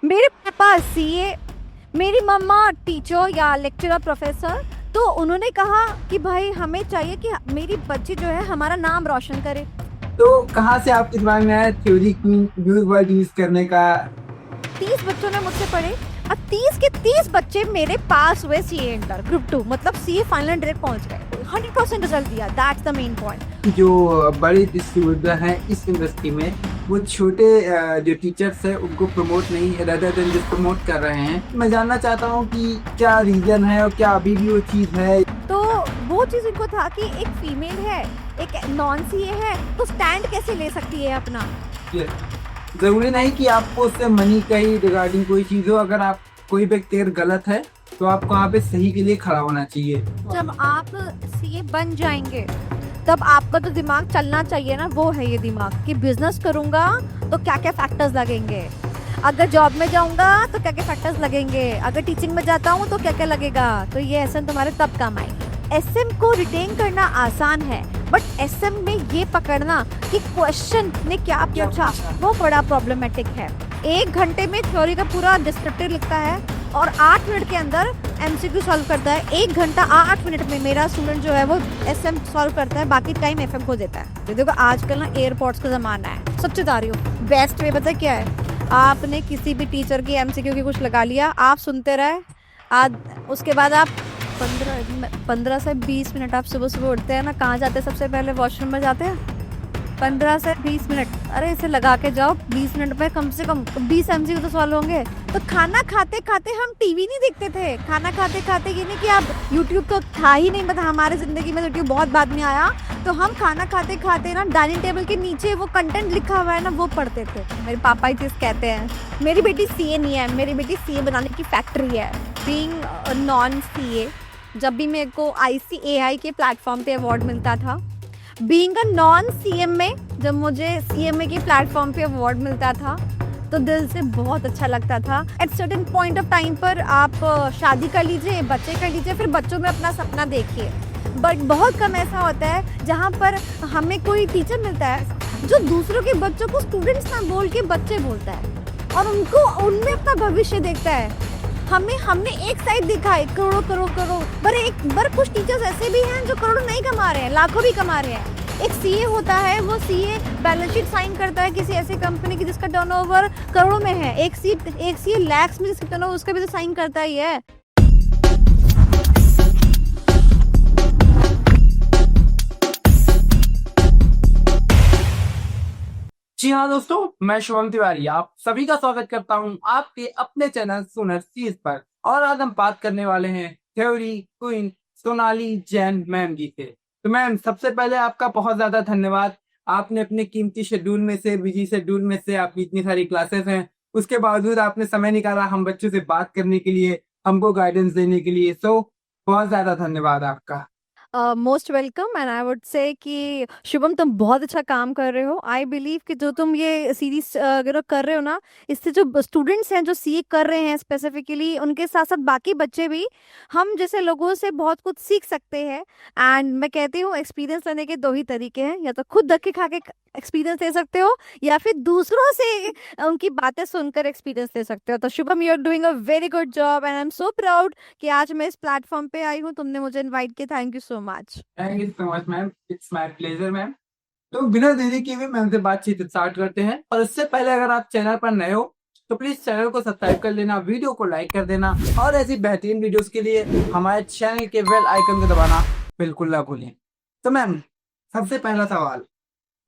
मेरे पापा सीए, मेरी मम्मा टीचर या लेक्चरर प्रोफेसर। तो उन्होंने कहा कि भाई हमें चाहिए कि मेरी बच्ची जो है हमारा नाम रोशन करे। तो कहाँ से आपके दिमाग में आया theory queen use word use करने का? 30 बच्चों ने मुझसे पढ़े और 30 के 30 बच्चे मेरे पास हुए सीए इंटर ग्रुप 2, मतलब सीए फाइनल डायरेक्ट पहुंच गए। 100% रिजल्ट दिया, दैट्स द मेन पॉइंट। जो बड़े डिस्ट्रीब्यूटर हैं इस इंडस्ट्री में, वो छोटे जो टीचर्स हैं उनको प्रमोट नहीं, रदर देन जस्ट प्रमोट कर रहे हैं। मैं जानना चाहता हूँ कि क्या रीजन है और क्या अभी भी वो चीज़ है। तो वो चीज इनको था कि एक फीमेल है, एक नॉन सीए है, तो स्टैंड कैसे ले सकती है अपना। जरूरी नहीं कि आपको उससे मनी का ही रिगार्डिंग कोई चीज़ हो। अगर आप कोई व्यक्ति अगर गलत है तो आपको वहाँ पे सही के लिए खड़ा होना चाहिए। जब आप सीए बन जाएंगे तब आपका तो दिमाग चलना चाहिए ना, वो है ये दिमाग कि बिजनेस करूंगा तो क्या क्या फैक्टर्स लगेंगे, अगर जॉब में जाऊंगा तो क्या क्या फैक्टर्स लगेंगे, अगर टीचिंग में जाता हूँ तो क्या क्या लगेगा। तो ये एसएम तुम्हारे तब काम आएंगे। एसएम को रिटेन करना आसान है, बट एसएम में ये पकड़ना कि क्वेश्चन ने क्या पूछा वो बड़ा प्रॉब्लमेटिक है। 1 घंटे में थ्योरी का पूरा डिस्क्रिप्टिव लिखता है और 8 मिनट के अंदर एमसीक्यू सॉल्व करता है। 1 घंटा 8 मिनट में मेरा स्टूडेंट जो है वो एसएम सॉल्व करता है, बाकी टाइम एफएम को देता है। तो देखो आजकल ना एयरपोर्ट्स का जमाना है, सच्ची बता रही हूँ। बेस्ट वे पता क्या है, आपने किसी भी टीचर की एमसीक्यू की कुछ लगा लिया, आप सुनते रहे। आज उसके बाद आप 15 से 20 मिनट आप सुबह सुबह उठते हैं ना, कहाँ जाते हैं सबसे पहले? वॉशरूम में जाते हैं। 15 से 20 मिनट, अरे इसे लगा के जाओ 20 मिनट में कम से कम 20 एमसीक्यू तो सॉल्व होंगे। तो खाना खाते खाते हम टीवी नहीं देखते थे, खाना खाते खाते ये नहीं कि आप यूट्यूब तो था ही नहीं, मतलब हमारे जिंदगी में यूट्यूब बहुत बाद में आया। तो हम खाना खाते खाते ना डाइनिंग टेबल के नीचे वो कंटेंट लिखा हुआ है ना वो पढ़ते थे। मेरे पापा ये चीज कहते हैं। मेरी बेटी सीए नहीं है, मेरी बेटी सीए बनाने की फैक्ट्री है। बीइंग नॉन सीए, जब भी मेरे को ICAI के प्लेटफॉर्म पे अवार्ड मिलता था, बीइंग अ नॉन सीएम में जब मुझे सीएमए के प्लेटफॉर्म पे अवार्ड मिलता था तो दिल से बहुत अच्छा लगता था। At certain point of time पर आप शादी कर लीजिए, बच्चे कर लीजिए, फिर बच्चों में अपना सपना देखिए। बट बहुत कम ऐसा होता है जहाँ पर हमें कोई टीचर मिलता है जो दूसरों के बच्चों को स्टूडेंट्स ना बोल के बच्चे बोलता है और उनको उनमें अपना भविष्य देखता है। हमने एक साइड दिखा है करोड़ों करोड़ करोड़, पर कुछ टीचर्स ऐसे भी हैं जो करोड़ों नहीं कमा रहे हैं, लाखों भी कमा रहे हैं। एक सीए होता है, वो सीए बैलेंस शीट साइन करता है किसी ऐसी कंपनी की जिसका टर्नओवर करोड़ों में है। एक सीए लैक्स में जिसका टर्नओवर, उसका भी तो साइन करता ही है। जी हाँ दोस्तों, मैं शुभम तिवारी आप सभी का स्वागत करता हूँ आपके अपने चैनल सुनर सीरीज पर। और आज हम बात करने वाले हैं theory queen Sonali Jain ma'am ji से। तो मैम, सबसे पहले आपका बहुत ज्यादा धन्यवाद। आपने अपने कीमती शेड्यूल में से, बिजी शेड्यूल में से, आपकी इतनी सारी क्लासेस हैं, उसके बावजूद आपने समय निकाला हम बच्चों से बात करने के लिए, हमको गाइडेंस देने के लिए। सो बहुत ज्यादा धन्यवाद आपका। Most welcome. And I would say कि शुभम तुम बहुत अच्छा काम कर रहे हो। आई बिलीव कि जो तुम ये सीरीज अगर कर रहे हो ना, इससे जो स्टूडेंट्स हैं जो सीए कर रहे हैं स्पेसिफिकली, उनके साथ साथ बाकी बच्चे भी हम जैसे लोगों से बहुत कुछ सीख सकते हैं। एंड मैं कहती हूँ एक्सपीरियंस लेने के 2 ही तरीके हैं, या तो खुद धक्के खा के एक्सपीरियंस ले सकते हो या फिर दूसरों से उनकी बातें सुनकर एक्सपीरियंस ले सकते हो। तो Shubham, you are doing a very good job and I am so proud कि आज मैं इस प्लेटफॉर्म पे आई हूँ, तुमने मुझे इनवाइट किया। Thank you so much. Thank you so much ma'am, it's my pleasure ma'am. तो बिना देरी किए हुए मैम से बातचीत स्टार्ट करते हैं। और इससे पहले अगर आप चैनल पर नए हो तो प्लीज चैनल को सब्सक्राइब कर लेना, वीडियो को लाइक कर देना और ऐसी बेहतरीन वीडियोस के लिए हमारे चैनल के बेल आइकन को दबाना बिल्कुल ना भूलें। तो मैम, सबसे पहला सवाल,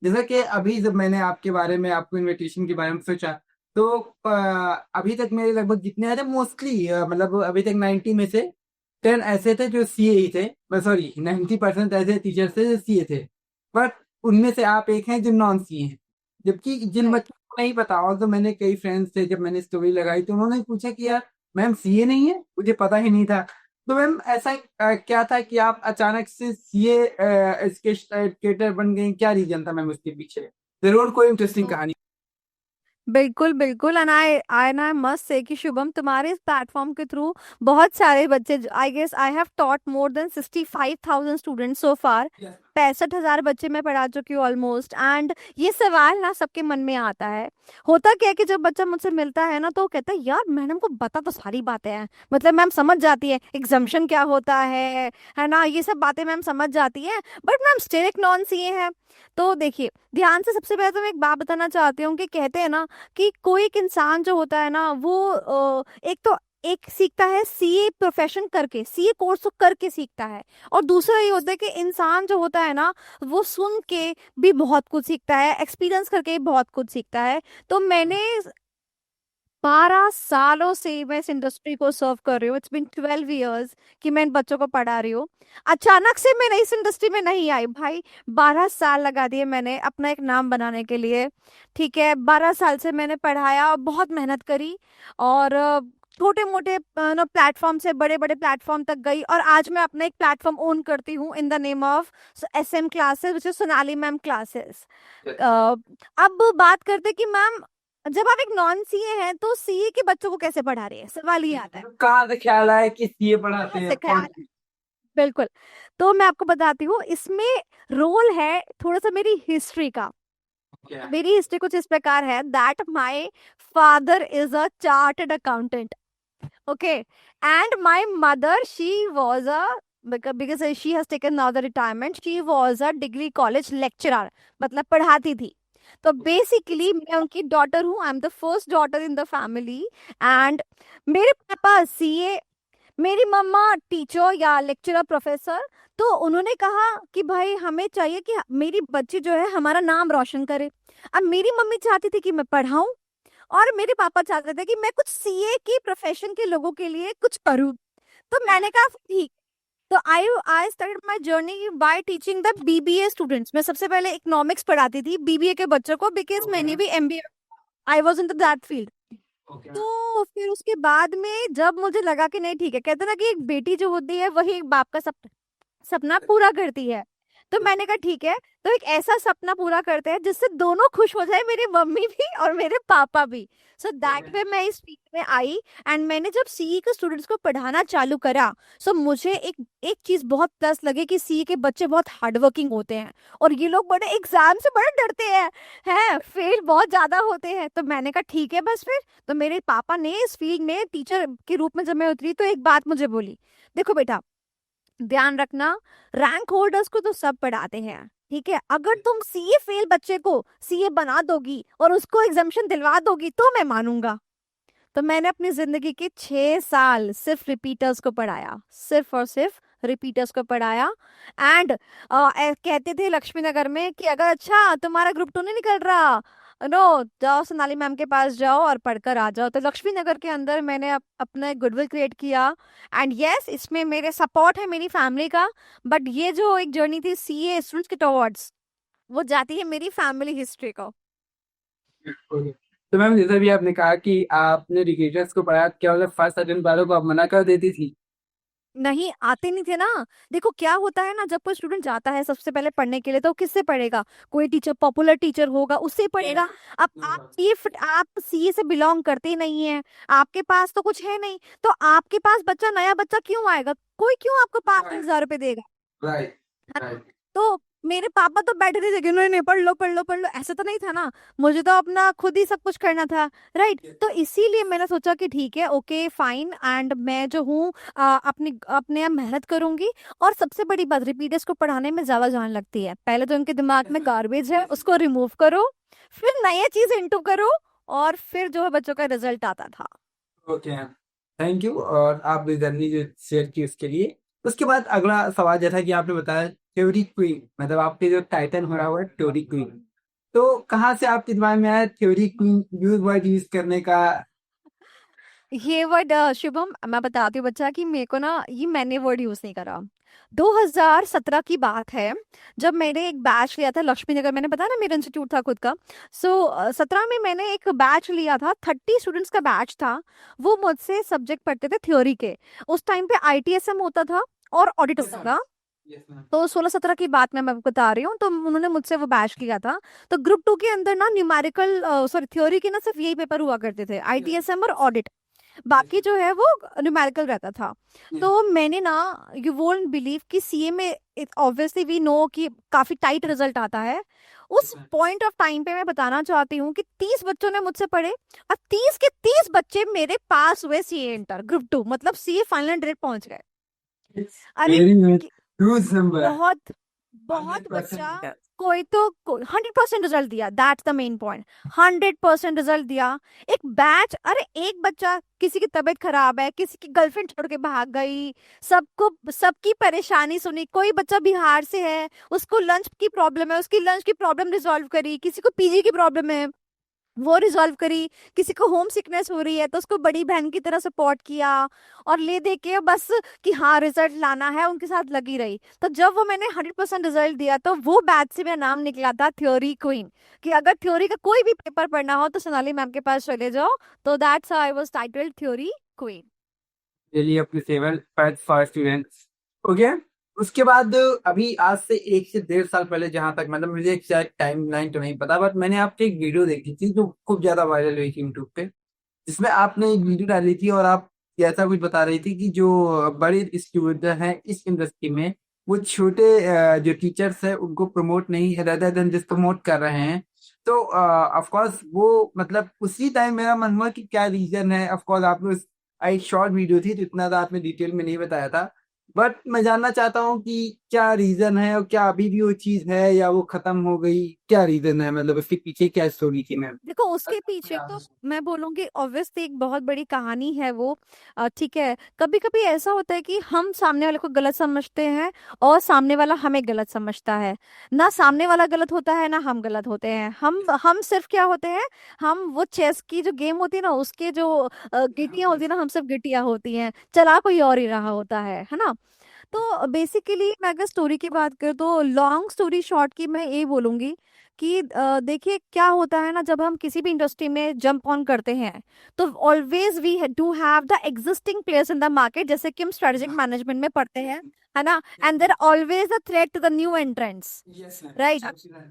जैसा कि अभी जब मैंने आपके बारे में, आपको इनविटेशन के बारे में सोचा, तो अभी तक मेरे लगभग जितने आए थे मोस्टली, मतलब अभी तक 90 में से 10 ऐसे थे जो सीए ही थे, सॉरी 90% ऐसे टीचर्स थे जो सीए थे। बट उनमें से आप एक हैं जो नॉन सीए हैं। जबकि जिन बच्चों को नहीं पता, और तो मैंने कई फ्रेंड्स थे, जब मैंने स्टोरी लगाई तो उन्होंने पूछा कि यार मैम सीए नहीं है, मुझे पता ही नहीं था। तो मैम ऐसा क्या था कि आप अचानक से सीए एजुकेटर बन गई? क्या रीजन था मैम उसके पीछे? जरूर कोई इंटरेस्टिंग कहानी। बिल्कुल बिल्कुल। एंड आई मस्ट से कि शुभम, तुम्हारे इस प्लेटफॉर्म के थ्रू बहुत सारे बच्चे, I guess I have taught more than 65,000 students so far. 65,000 बच्चे मैं पढ़ा चुकी हूँ ऑलमोस्ट। एंड ये सवाल ना सबके मन में आता है। होता क्या है कि जब बच्चा मुझसे मिलता है ना, तो वो कहता है यार मैडम को बता तो सारी बातें हैं, मतलब मैम समझ जाती है एग्जाम्शन क्या होता है ना, ये सब बातें मैम समझ जाती है, बट मैम स्टिल एक नॉन सीए है। तो देखिए ध्यान से, सबसे पहले तो मैं एक बात बताना चाहती हूँ कि कहते हैं ना कि कोई एक इंसान जो होता है ना वो एक तो एक सीखता है सीए प्रोफेशन करके, सीए कोर्स करके सीखता है। और दूसरा ये होता है कि इंसान जो होता है ना वो सुन के भी बहुत कुछ सीखता है, एक्सपीरियंस करके भी बहुत कुछ सीखता है। तो मैंने 12 सालों से मैं इस इंडस्ट्री को सर्व कर रही हूँ। इट्स बिन 12 years कि मैं इन बच्चों को पढ़ा रही हूँ। अचानक से मैं इस इंडस्ट्री में नहीं आई भाई, 12 साल लगा दिए मैंने अपना एक नाम बनाने के लिए। ठीक है, 12 साल से मैंने पढ़ाया और बहुत मेहनत करी, और छोटे मोटे प्लेटफॉर्म से बड़े बड़े प्लेटफॉर्म तक गई, और आज मैं अपना एक प्लेटफॉर्म ओन करती हूँ in the name of SM classes, which is Sonali ma'am classes. अब बात करते कि मैम जब आप एक नॉन सीए हैं तो सीए के बच्चों को कैसे पढ़ा रहे हैं, सवाल ये आता है। कहाँ से ख्याल आया कि सीए पढ़ाते कहाँ हैं से ख्याल, बिल्कुल। तो मैं आपको बताती हूँ, इसमें रोल है थोड़ा सा मेरी हिस्ट्री का। क्या? मेरी हिस्ट्री कुछ इस प्रकार है that my father is a chartered accountant, okay, and my mother she was a, because she has taken now the retirement, she was a degree college lecturer, मतलब पढ़ाती थी। तो बेसिकली मैं उनकी डॉटर हूँ, I am the first daughter in the family. And मेरे पापा CA, मेरी मम्मा टीचर या लेक्चरर प्रोफेसर। तो उन्होंने कहा कि भाई हमें चाहिए कि मेरी बच्ची जो है हमारा नाम रोशन करे। अब मेरी मम्मी चाहती थी कि मैं पढ़ाऊं, और मेरे पापा चाहते थे कि मैं कुछ सीए की प्रोफेशन के लोगों के लिए कुछ करूं। तो मैंने कहा ठीक। तो I started my journey bye teaching the BBA students. मैं सबसे पहले इकोनॉमिक्स पढ़ाती थी बीबीए के बच्चों को, बिकॉज मैंने भी MBA, I was in that field. तो फिर उसके बाद में जब मुझे लगा कि नहीं ठीक है, कहते ना कि एक बेटी जो होती है वही एक बाप का सपना पूरा करती है। तो मैंने कहा ठीक है, तो एक ऐसा सपना पूरा करते हैं जिससे दोनों खुश हो जाए, मेरी मम्मी भी और मेरे पापा भी। सो दैट वे मैं इस फील्ड में आई। एंड मैंने जब सीई के स्टूडेंट्स को पढ़ाना चालू करा, सो मुझे एक एक चीज बहुत प्लस लगे कि सीई के बच्चे बहुत हार्ड वर्किंग होते हैं, और ये लोग बड़े एग्जाम से बड़े डरते हैं फेल बहुत ज्यादा होते हैं। तो मैंने कहा ठीक है बस फिर। तो मेरे पापा ने इस फील्ड में टीचर के रूप में जब मैं उतरी, तो एक बात मुझे बोली, देखो बेटा ध्यान रखना, रैंक होल्डर्स को तो सब पढ़ाते हैं, ठीक है, अगर तुम सीए फेल बच्चे को सीए बना दोगी और उसको एग्जामिशन दिलवा दोगी तो मैं मानूंगा। तो मैंने अपनी जिंदगी के 6 साल सिर्फ रिपीटर्स को पढ़ाया, सिर्फ और सिर्फ रिपीटर्स को पढ़ाया। एंड कहते थे लक्ष्मी नगर में कि अगर अच्छा तुम्हारा ग्रुप 2 नहीं निकल रहा, नो, जाओ सोनाली मैम के पास जाओ और पढ़कर आ जाओ। तो लक्ष्मी नगर के अंदर मैंने अपना गुडविल क्रिएट किया। एंड यस, इसमें मेरे सपोर्ट है मेरी फैमिली का, बट ये जो एक जर्नी थी सीए स्टूडेंट्स के टुवर्ड्स, वो जाती है मेरी फैमिली हिस्ट्री को। तो मैम जैसा भी आपने कहा कि आपने रिक्रूटर्स को पढ़ाया, क्या मतलब फर्स्ट अटेम्प्ट वालों को आप मना कर देती थी? नहीं, आते नहीं थे ना। देखो क्या होता है ना, जब कोई स्टूडेंट जाता है सबसे पहले पढ़ने के लिए तो किससे पढ़ेगा, कोई टीचर पॉपुलर टीचर होगा उससे पढ़ेगा। अब आप सीए से बिलोंग करते ही नहीं है, आपके पास तो कुछ है नहीं, तो आपके पास बच्चा, नया बच्चा क्यों आएगा, कोई क्यों आपको 5,000 रुपए देगा। राइट, है ना? राइट। तो मेरे पापा तो बैठे थे कि नहीं नहीं पढ़ लो पढ़ लो पढ़ लो, ऐसा तो नहीं था ना, मुझे तो अपना खुद ही सब कुछ करना था। राइट, तो इसीलिए मैंने सोचा कि ठीक है, ओके फाइन, एंड मैं जो हूँ अपनी अपने आप मेहनत करूंगी। और सबसे बड़ी बात, रिपीटर्स को पढ़ाने में ज्यादा जान लगती है। पहले तो उनके दिमाग में गार्बेज है उसको रिमूव करो, फिर नया चीज इंटू करो, और फिर जो है बच्चों का रिजल्ट आता था। Okay, thank you. और आप जर्नी जो शेयर की उसके लिए। उसके बाद अगला सवाल जैसा कि आपने बताया थ्योरी क्वीन, मतलब आपके जो टाइटल हो रहा हुआ है थ्योरी क्वीन, तो कहाँ से आपके दिमाग में आया theory queen use word use करने का? ये वर्ड शुभम मैं बताती हूँ बच्चा कि मेरे को ना ये मैंने वर्ड यूज नहीं करा। 2017 की बात है, जब मैंने एक बैच लिया था लक्ष्मी नगर, मैंने बताया ना मेरा इंस्टीट्यूट था खुद का। सो 17 में मैंने एक बैच लिया था, 30 स्टूडेंट्स का बैच था। वो मुझसे सब्जेक्ट पढ़ते थे थ्योरी के। उस टाइम पे ITSM होता था और ऑडिट होता था। Yes ma'am. तो 16-17 की बात मैं बता रही हूँ। तो उन्होंने मुझसे वो बैच लिया था। तो ग्रुप 2 के अंदर ना न्यूमेरिकल, सॉरी थ्योरी के ना सिर्फ यही पेपर हुआ करते थे, ITSM और ऑडिट। बाकी जो है वो न्यूमेरिकल रहता था। तो मैंने ना, यू वोंट बिलीव कि सीए में ऑब्वियसली वी नो कि काफी टाइट रिजल्ट आता है। उस पॉइंट ऑफ टाइम पे मैं बताना चाहती हूँ कि 30 बच्चों ने मुझसे पढ़े और 30 के 30 बच्चे मेरे पास हुए सीए इंटर ग्रुप 2, मतलब सीए फाइनल ग्रेड पहुंच गए। अरे वेरी गुड, कि- ह्यूज नंबर, बहुत बहुत बच्चा, 100%। कोई तो 100% रिजल्ट दिया, that's the main point. 100% result दिया। एक बैच, अरे एक बच्चा, किसी की तबीयत खराब है, किसी की गर्लफ्रेंड छोड़ के भाग गई, सबको सबकी परेशानी सुनी। कोई बच्चा बिहार से है, उसको लंच की प्रॉब्लम है, उसकी लंच की प्रॉब्लम रिजॉल्व करी। किसी को पीजी की प्रॉब्लम है, वो रिजॉल्व करी। किसी को होम सिकनेस हो रही है तो उसको बड़ी बहन की तरह सपोर्ट किया, और ले दे के बस कि हाँ रिजल्ट लाना है, उनके साथ लगी रही। तो जब वो मैंने 100% रिजल्ट दिया तो वो बैच से मेरा नाम निकला था थ्योरी क्वीन, कि अगर थ्योरी का कोई भी पेपर पढ़ना हो तो सोनाली मैम के पास चले जाओ। तो that's how I was titled theory queen. Really appreciable for students. Okay, उसके बाद अभी आज से 1 से 1.5 साल पहले, जहां तक मतलब मुझे एग्जैक्ट टाइम लाइन तो नहीं पता, बट मैंने आपकी एक वीडियो देखी थी जो खूब ज्यादा वायरल हुई थी यूट्यूब पे, जिसमें आपने एक वीडियो डाली थी और आप ऐसा कुछ बता रही थी कि जो बड़े स्टूडेंट हैं इस इंडस्ट्री में, वो छोटे जो टीचर्स हैं उनको प्रमोट नहीं, रेदर देन जस्ट प्रमोट कर रहे हैं। तो ऑफ कोर्स वो मतलब उसी टाइम मेरा मन हुआ कि क्या रीजन है। ऑफ कोर्स आपने एक शॉर्ट वीडियो थी तो इतना तो आपने डिटेल में नहीं बताया था, बट मैं जानना चाहता हूँ कि क्या रीजन है और क्या अभी भी वो चीज है या वो खत्म हो गई, क्या रीजन है, मतलब इसके पीछे क्या स्टोरी थी मैम। देखो उसके पीछे तो मैं बोलूंगी ऑब्वियसली एक बहुत बड़ी कहानी है वो। ठीक है, कभी कभी ऐसा होता है कि हम सामने वाले को गलत समझते हैं और सामने वाला हमें गलत समझता है। ना सामने वाला गलत होता है ना हम गलत होते हैं। हम सिर्फ क्या होते हैं, हम वो चेस की जो गेम होती है ना, उसके जो गिटियां होती है ना, हम सिर्फ गिटियां होती हैं, चला कोई और ही रहा होता है ना। तो बेसिकली मैं अगर स्टोरी की बात करूँ तो लॉन्ग स्टोरी शॉर्ट की मैं ये बोलूंगी कि देखिए क्या होता है ना, जब हम किसी भी इंडस्ट्री में जंप ऑन करते हैं तो always we do have the existing players in the market, जैसे कि हम स्ट्रेटेजिक मैनेजमेंट में पढ़ते हैं, है ना। And there always a threat to the new entrants, yes right. Ma'am.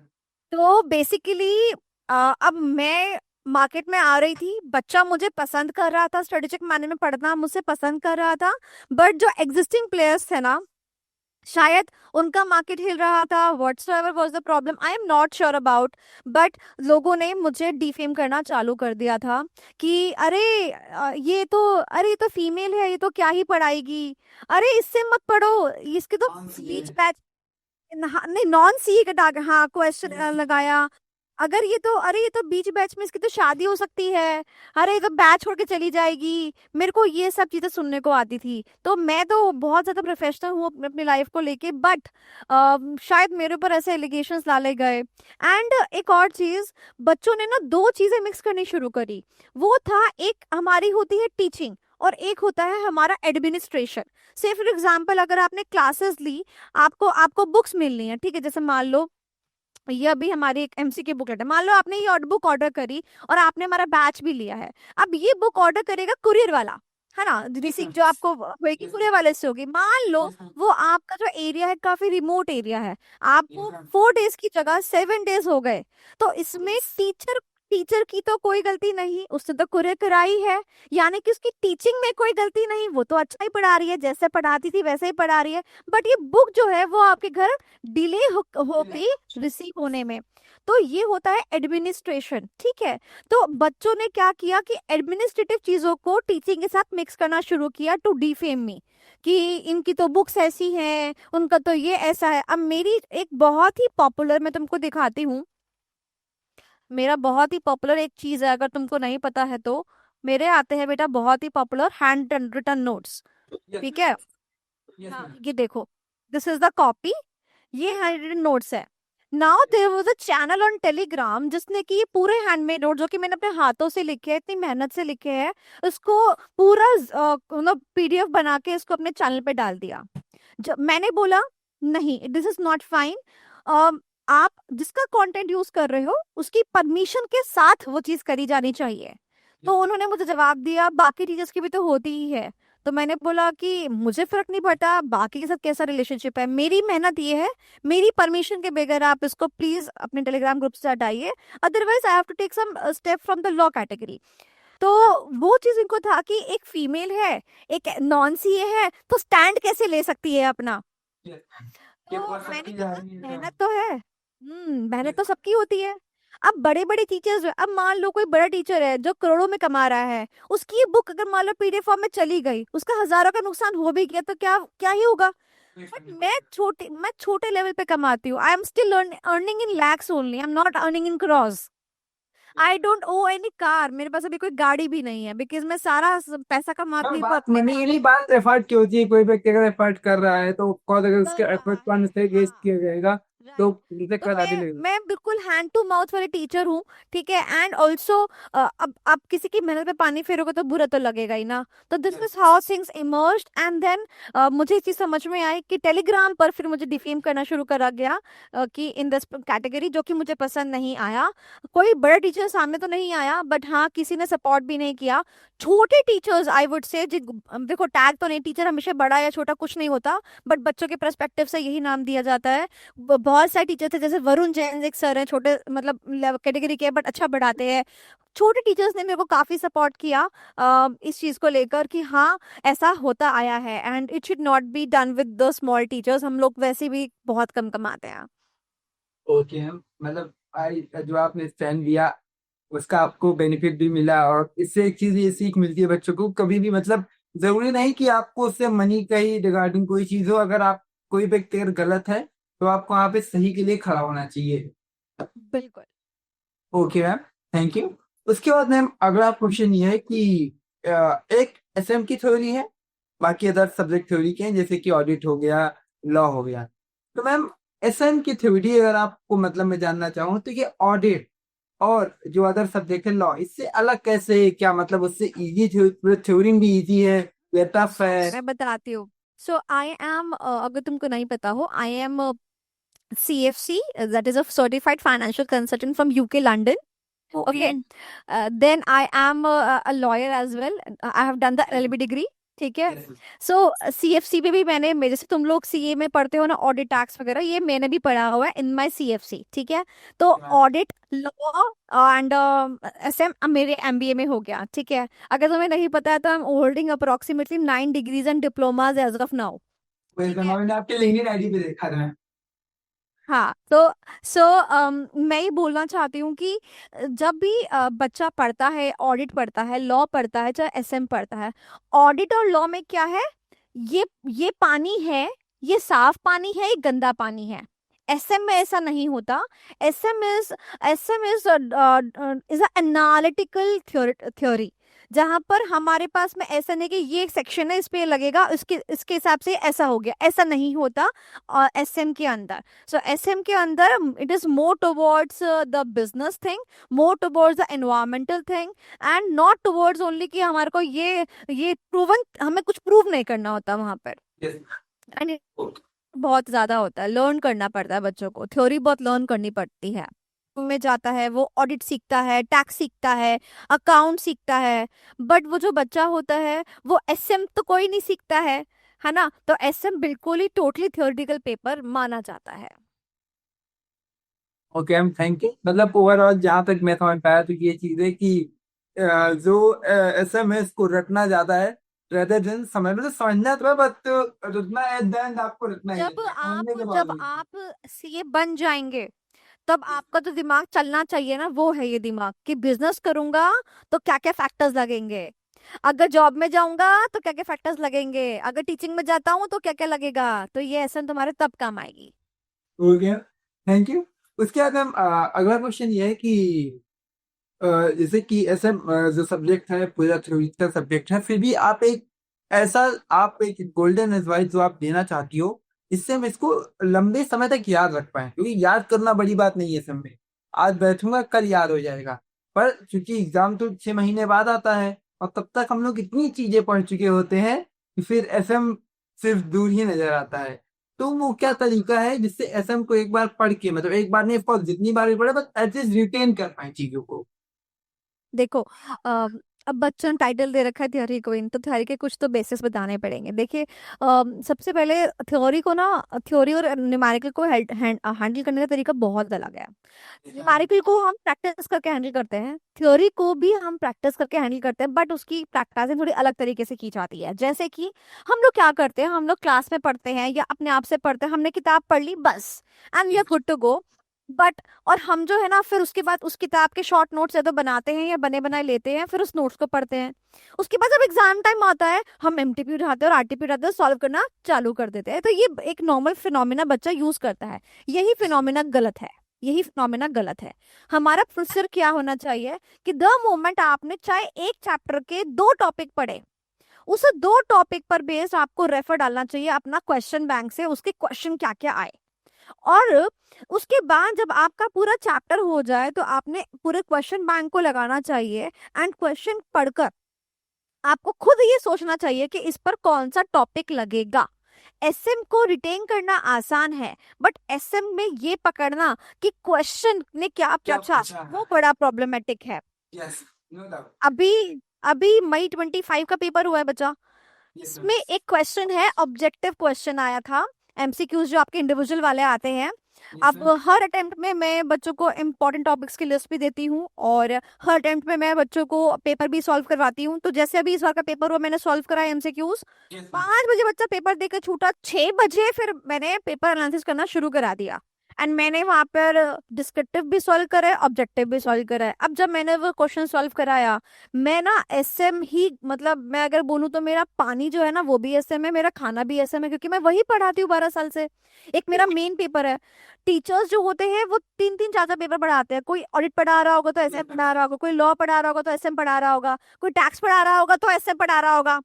तो बेसिकली अब मैं मार्केट में आ रही थी, बच्चा मुझे पसंद कर रहा था, स्ट्रेटेजिक मैनेजमेंट पढ़ना मुझसे पसंद कर रहा था, बट जो एग्जिस्टिंग प्लेयर्स थे ना, शायद उनका मार्केट हिल रहा था। Whatsoever was the problem, I am not sure about, but लोगों ने मुझे डिफेम करना चालू कर दिया था कि अरे ये तो फीमेल है, ये तो क्या ही पढ़ाएगी, अरे इससे मत पढ़ो, इसके तो बीच बैच। नहीं, नॉन सी का हाँ क्वेश्चन लगाया। अरे ये तो बीच बैच में इसकी तो शादी हो सकती है, अरे ये तो बैच छोड़ के चली जाएगी। मेरे को ये सब चीजें सुनने को आती थी। तो मैं तो बहुत ज्यादा प्रोफेशनल हूँ अपनी लाइफ को लेके, बट शायद मेरे ऊपर ऐसे एलिगेशंस डाले गए। एंड एक और चीज, बच्चों ने ना दो चीजें मिक्स करनी शुरू करी। वो था, एक हमारी होती है टीचिंग और एक होता है हमारा एडमिनिस्ट्रेशन। से फॉर एग्जाम्पल अगर आपने क्लासेस ली, आपको आपको बुक्स मिलनी है, ठीक है, जैसे मान लो ये अभी हमारी एक एमसीक्यू बुकलेट है, मान लो आपने ये बुक ऑर्डर करी और आपने हमारा बैच भी लिया है। अब ये बुक ऑर्डर करेगा कुरियर वाला, है ना, रिसीव जो आपको होगी कुरियर वाले से होगी। मान लो वो आपका जो एरिया है काफी रिमोट एरिया है, आपको 4 डेज की जगह 7 डेज हो गए। तो इसमें टीचर टीचर की तो कोई गलती नहीं, उसने तो कुरियर कराई है, यानी कि उसकी टीचिंग में कोई गलती नहीं, वो तो अच्छा ही पढ़ा रही है, जैसे पढ़ाती थी वैसे ही पढ़ा रही है। बट ये बुक जो है वो आपके घर डिले होके रिसीव होने में। तो ये होता है एडमिनिस्ट्रेशन, ठीक है। तो बच्चों ने क्या किया कि एडमिनिस्ट्रेटिव चीजों को टीचिंग के साथ मिक्स करना शुरू किया टू डिफेम मी, कि इनकी तो बुक्स ऐसी हैं, उनका तो ये ऐसा है। अब मेरी एक बहुत ही पॉपुलर, मैं तुमको दिखाती हूँ, मेरा बहुत ही पॉपुलर एक चीज है, अगर तुमको नहीं पता है तो, मेरे आते हैं बेटा बहुत ही पॉपुलर हैंड रिटन नोट्स, ठीक है। हाँ ये देखो, दिस इज द कॉपी, ये हैंड रिटन नोट्स है। Now there was a channel on Telegram जिसने कि ये पूरे हैंडमेड नोट जो कि मैंने अपने हाथों से लिखे हैं, इतनी मेहनत से लिखे हैं, उसको पूरा मतलब पीडीएफ बना के इसको अपने चैनल पे डाल दिया। जब मैंने बोला नहीं, दिस इज नॉट फाइन, आप जिसका कंटेंट यूज कर रहे हो उसकी परमिशन के साथ वो चीज करी जानी चाहिए। तो उन्होंने मुझे जवाब दिया बाकी टीचर्स की भी तो होती ही है। तो मैंने बोला कि मुझे फर्क नहीं पड़ता बाकी के साथ कैसा रिलेशनशिप है, मेरी मेहनत ये है, मेरी परमिशन के बगैर आप इसको प्लीज अपने टेलीग्राम ग्रुप से हटाइए, otherwise I have to take some step from the law category. तो वो चीज इनको था कि एक फीमेल है, एक नॉन सीए है, तो स्टैंड कैसे ले सकती है अपना। Yes, ma'am. ये तो बहुत मैंने सबकी जा कहा रही है मेहनत तो तो है, मेहनत Yes, तो सबकी होती है। अब बड़े बड़े टीचर्स, अब मान लो कोई बड़ा टीचर है जो करोड़ों में कमा रहा है, उसकी बुक अगर मान लो पीडीएफ फॉर्म में चली गई, उसका हजारों का नुकसान हो भी गया तो क्या क्या ही होगा। yes, but ma'am. मैं छोटे लेवल पे कमाती हूँ, I am still earning in lakhs only, I am not earning in crores. I don't owe any car, मेरे पास अभी कोई गाड़ी भी नहीं है, बिकॉज मैं सारा पैसा मैम कमाती हूँ बात अपने मनी काम की नहीं, बात एफर्ट की होती है। कोई व्यक्ति अगर एफर्ट कर रहा है तो कौन अगर उसके कर एफर्ट रहा को है। से वेस्ट हाँ, किया जाएगा तो राइट। उसे तो कदा भी मैं लगेगा। मैं बिल्कुल हैंड टू माउथ वाली टीचर हूँ, ठीक है। एंड ऑल्सो अब आप किसी की मेहनत पे पानी फेरोगे तो बुरा तो लगेगा ही ना। तो this Yes. Was how things emerged, and then मुझे ये चीज समझ में आई कि टेलीग्राम पर फिर मुझे डिफेम करना शुरू करा गया, कि इन दिस कैटेगरी, जो कि मुझे पसंद नहीं आया। कोई बड़ा टीचर सामने तो नहीं आया, बट हाँ किसी ने सपोर्ट भी नहीं किया। छोटे टीचर्स आई वुड से, देखो टैग तो नहीं, टीचर हमेशा बड़ा या छोटा कुछ नहीं होता, बट बच्चों के पर्सपेक्टिव से यही नाम दिया जाता है। बहुत सारे टीचर थे, जैसे वरुण जैन एक सर हैं, छोटे मतलब कैटेगरी के, बट अच्छा पढ़ाते हैं। छोटे टीचर्स ने मेरे को काफी सपोर्ट किया इस चीज को लेकर कि हाँ ऐसा होता आया है, and it should not be done with the small teachers, हम लोग वैसे भी बहुत कम कमाते हैं। ओके मैम, मतलब आई जो आपने स्टैंड लिया उसका आपको बेनिफिट भी मिला, और इससे एक चीज ये सीख मिलती है बच्चों को, कभी भी मतलब जरूरी नहीं कि आपको उससे मनी का ही रिगार्डिंग कोई चीज हो। अगर आप कोई व्यक्ति अगर गलत है तो आपको वहाँ पे सही के लिए खड़ा होना चाहिए। बिल्कुल। Okay ma'am, thank you. उसके बाद मैम अगला क्वेश्चन ये है कि एक एसएम की थ्योरी है, बाकी अदर सब्जेक्ट थ्योरी के हैं जैसे कि ऑडिट हो गया, लॉ हो गया। तो मैम एसएम की थ्योरी अगर आपको मतलब मैं जानना चाहूँ तो ये ऑडिट और जो अदर सब्जेक्ट है लॉ, इससे अलग कैसे, क्या मतलब उससे इजी थ्योरी भी इजी है या टफ है? मैं बताती हूँ। सो आई एम, अगर तुमको नहीं पता हो, I am CFC, that is a certified financial consultant from UK London. Okay. Okay. Then I am a lawyer as well. I have done the LLB degree. ठीक है। यस सो CFC पे भी मैंने, जैसे तुम लोग CA में पढ़ते हो ना, ऑडिट टैक्स वगैरह, ये मैंने भी पढ़ा हुआ है इन माय CFC, ठीक है। तो ma'am. Audit, law and SM मेरे MBA में हो गया, ठीक है। अगर तुम्हें नहीं पता है तो I am holding approximately 9 degrees and diplomas as of now. ठीक वेलकम, है। मैंने आपके लिंक्डइन आईडी पे देखा था। हाँ, तो सो मैं ये बोलना चाहती हूँ कि जब भी बच्चा पढ़ता है, ऑडिट पढ़ता है, लॉ पढ़ता है, चाहे SM पढ़ता है, ऑडिट और लॉ में क्या है, ये पानी है, ये साफ पानी है, ये गंदा पानी है। SM में ऐसा नहीं होता। SM is is a analytical theory, जहां पर हमारे पास में ऐसा नहीं कि ये एक सेक्शन है, इस पे लगेगा, इसके इसके हिसाब से ऐसा हो गया, ऐसा नहीं होता। और SM के अंदर, सो SM के अंदर it is more towards the business thing, more towards the environmental thing, and not towards only कि हमारे को ये प्रूवन, हमें कुछ प्रूव नहीं करना होता वहां पर। यस। एंड बहुत ज्यादा होता है, लर्न करना पड़ता है बच्चों को, थ्योरी बहुत लर्न करनी पड़ती है। में जाता है वो ऑडिट सीखता है, टैक्स सीखता है, अकाउंट सीखता है, बट वो जो बच्चा होता है वो SM तो कोई नहीं सीखता है ना। तो SM बिल्कुल ही टोटली थ्योरेटिकल पेपर माना जाता है। Okay ma'am, thank you. मतलब ओवरऑल जहाँ तक मैं समझ पाया तो ये चीज है कि जो एसएमएस को रटना ज्यादा है रेदर देन समझ, मतलब समझना तो है बट रटना है, देन आपको रटना ही जब है समझने आप के जब बावजूद। आप सीए बन जाएंगे, तब आपका जो दिमाग चलना चाहिए ना, वो है ये दिमाग कि बिजनेस करूंगा तो क्या क्या फैक्टर्स लगेंगे, अगर जॉब में जाऊंगा तो क्या क्या फैक्टर्स लगेंगे, अगर टीचिंग में जाता हूँ तो क्या क्या लगेगा। तो ये ऐसा तुम्हारे तब काम आएगी। हो गया, थैंक यू। उसके बाद मैम अगला क्वेश्चन ये है कि अ, जैसे कि ऐसे जो सब्जेक्ट है पूरा थ्योरेटिकल सब्जेक्ट है, फिर भी आप एक ऐसा, आप एक गोल्डन एडवाइस जो आप देना चाहती हो इससे हम इसको लंबे समय तक याद रख पाए, क्योंकि याद करना बड़ी बात नहीं है सब में, आज बैठूंगा कल याद हो जाएगा। पर क्योंकि एग्जाम तो 6 महीने बाद आता है और तब तक हम लोग इतनी चीजें पढ़ चुके होते हैं कि फिर एसएम सिर्फ दूर ही नजर आता है। तो वो क्या तरीका है जिससे एसएम को एक बार पढ़ के, मतलब एक बार नहीं, ऑफकोर्स जितनी बार भी पढ़े, बस एटलीस्ट रिटेन कर पाए चीजों को? देखो, अब बच्चों ने टाइटल दे रखा है थ्योरी क्वीन, तो थ्योरी के कुछ तो बेसिस बताने पड़ेंगे। देखिए सबसे पहले थ्योरी को ना, थ्योरी और न्यूमेरिकल को हैंडल करने का तरीका बहुत अलग है। न्यूमेरिकल को हम प्रैक्टिस करके हैंडल करते हैं, थ्योरी को भी हम प्रैक्टिस करके हैंडल करते हैं, बट उसकी प्रैक्टिस थोड़ी अलग तरीके से की जाती है। जैसे कि हम लोग क्या करते हैं, हम लोग क्लास में पढ़ते हैं या अपने आप से पढ़ते हैं, हमने किताब पढ़ ली बस, and we are good to go. But और हम जो है ना, फिर उसके बाद उस किताब के शॉर्ट नोट्स या तो बनाते हैं या बने बनाए लेते हैं, फिर उस नोट्स को पढ़ते हैं। उसके बाद जब एग्जाम टाइम आता है, हम एमटीपी उठाते हैं और आरटीपी उठाते हैं, सॉल्व करना चालू कर देते हैं। तो ये एक नॉर्मल फिनोमिना बच्चा यूज करता है। यही फिनोमिना गलत है, यही फिनोमिना गलत है। हमारा प्रोसीजर क्या होना चाहिए कि द मोमेंट आपने चाहे एक चैप्टर के 2 टॉपिक पढ़े, उस 2 टॉपिक पर बेस्ड आपको रेफर डालना चाहिए अपना क्वेश्चन बैंक से, उसके क्वेश्चन क्या क्या आए। और उसके बाद जब आपका पूरा चैप्टर हो जाए तो आपने पूरे क्वेश्चन बैंक को लगाना चाहिए, एंड क्वेश्चन पढ़कर आपको खुद ये सोचना चाहिए कि इस पर कौन सा टॉपिक लगेगा। एसएम को रिटेन करना आसान है, बट एसएम में ये पकड़ना कि क्वेश्चन ने क्या पूछा, वो बड़ा प्रॉब्लमेटिक है। Yes, no doubt. अभी अभी मई 25 का पेपर हुआ है बच्चा, यस इसमें एक क्वेश्चन है, ऑब्जेक्टिव क्वेश्चन आया था, एमसीक्यूज जो आपके इंडिविजुअल वाले आते हैं। अब हर अटेम्प्ट में मैं बच्चों को इम्पोर्टेंट टॉपिक्स की लिस्ट भी देती हूँ, और हर अटेम्प्ट में मैं बच्चों को पेपर भी सॉल्व करवाती हूँ। तो जैसे अभी इस बार का पेपर हुआ, मैंने सॉल्व कराया एमसीक्यूज। 5 बजे बच्चा पेपर देकर छूटा, 6 बजे फिर मैंने पेपर एनालिसिस करना शुरू करा दिया, एंड मैंने वहां पर डिस्क्रिप्टिव भी सॉल्व करा है, ऑब्जेक्टिव भी सॉल्व करा है। अब जब मैंने वो क्वेश्चन सॉल्व कराया, मैं ना एसएम ही, मतलब मैं अगर बोलूँ तो मेरा पानी जो है ना वो भी एसएम है, मेरा खाना भी एसएम है, क्योंकि मैं वही पढ़ाती हूँ 12 साल से। एक मेरा मेन पेपर है। टीचर्स जो होते हैं वो 3-3 4-4 पेपर पढ़ाते हैं, कोई ऑडिट पढ़ा रहा होगा तो एसएम पढ़ा रहा होगा, कोई लॉ पढ़ा रहा होगा तो एसएम पढ़ा रहा होगा, कोई टैक्स पढ़ा रहा होगा तो एसएम पढ़ा रहा होगा।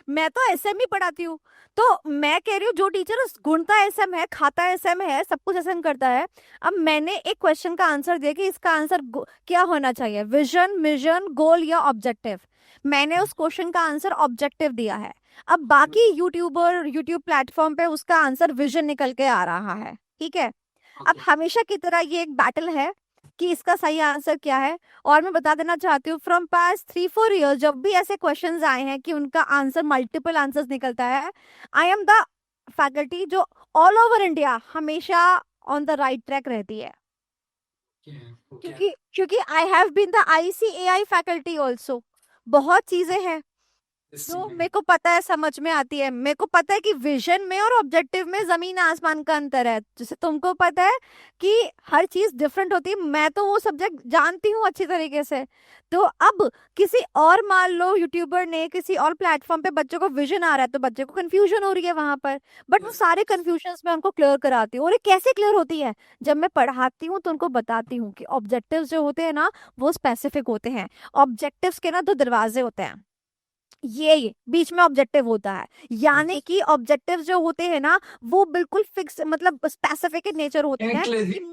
मैं तो एसएम ही पढ़ाती हूँ। तो मैं कह रही हूँ, जो टीचर गुणता एसएम है, खाता एसएम है, सब कुछ एसएम करता है। अब मैंने एक क्वेश्चन का आंसर दिया कि इसका आंसर क्या होना चाहिए, विजन, मिशन, गोल या ऑब्जेक्टिव। मैंने उस क्वेश्चन का आंसर ऑब्जेक्टिव दिया है। अब बाकी यूट्यूब प्लेटफॉर्म पे उसका आंसर विजन निकल के आ रहा है, ठीक है। अब हमेशा की तरह ये एक बैटल है कि इसका सही आंसर क्या है। और मैं बता देना चाहती हूँ, फ्रॉम पास्ट 3-4 ईयर्स जब भी ऐसे क्वेश्चंस आए हैं कि उनका आंसर मल्टीपल आंसर्स निकलता है, आई एम द फैकल्टी जो ऑल ओवर इंडिया हमेशा ऑन द राइट ट्रैक रहती है, क्योंकि I have been the ICAI faculty also. बहुत चीजें हैं जो मेरे को पता है, समझ में आती है। मेरे को पता है कि विजन में और ऑब्जेक्टिव में जमीन आसमान का अंतर है, जैसे तुमको पता है कि हर चीज डिफरेंट होती है। मैं तो वो सब्जेक्ट जानती हूँ अच्छी तरीके से। तो अब किसी और, मान लो यूट्यूबर ने किसी और प्लेटफॉर्म पे बच्चों को विजन आ रहा है, तो बच्चे को कंफ्यूजन हो रही है वहां पर, बट वो सारे कंफ्यूजन मैं उनको क्लियर कराती हूँ। और ये कैसे क्लियर होती है, जब मैं पढ़ाती हूँ तो उनको बताती हूँ कि ऑब्जेक्टिव्स जो होते हैं ना वो स्पेसिफिक होते हैं। ऑब्जेक्टिव्स के ना 2 दरवाजे होते हैं, ये बीच में ऑब्जेक्टिव होता है, यानी कि ऑब्जेक्टिव जो होते हैं ना वो बिल्कुल फिक्स, मतलब स्पेसिफिक नेचर होते हैं।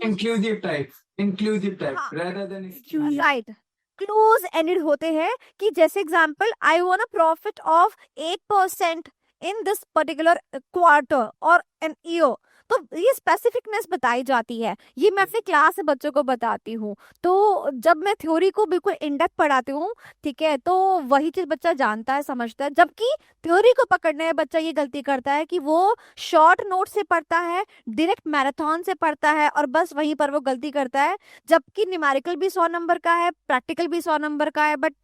इंक्लूसिव टाइप हाँ, rather than right, close ended होते हैं। कि जैसे example, I want a profit of 8% in this particular quarter और एन ईयर। तो ये स्पेसिफिकनेस बताई जाती है, ये मैं अपने क्लास से बच्चों को बताती हूँ। तो जब मैं थ्योरी को बिल्कुल इन डेप्थ पढ़ाती हूँ, ठीक है, तो वही चीज बच्चा जानता है, समझता है। जबकि थ्योरी को पकड़ने में बच्चा ये गलती करता है कि वो शॉर्ट नोट से पढ़ता है, डायरेक्ट मैराथन से पढ़ता है, और बस वहीं पर वो गलती करता है। जबकि न्यूमेरिकल भी 100 नंबर का है, प्रैक्टिकल भी 100 नंबर का है, बट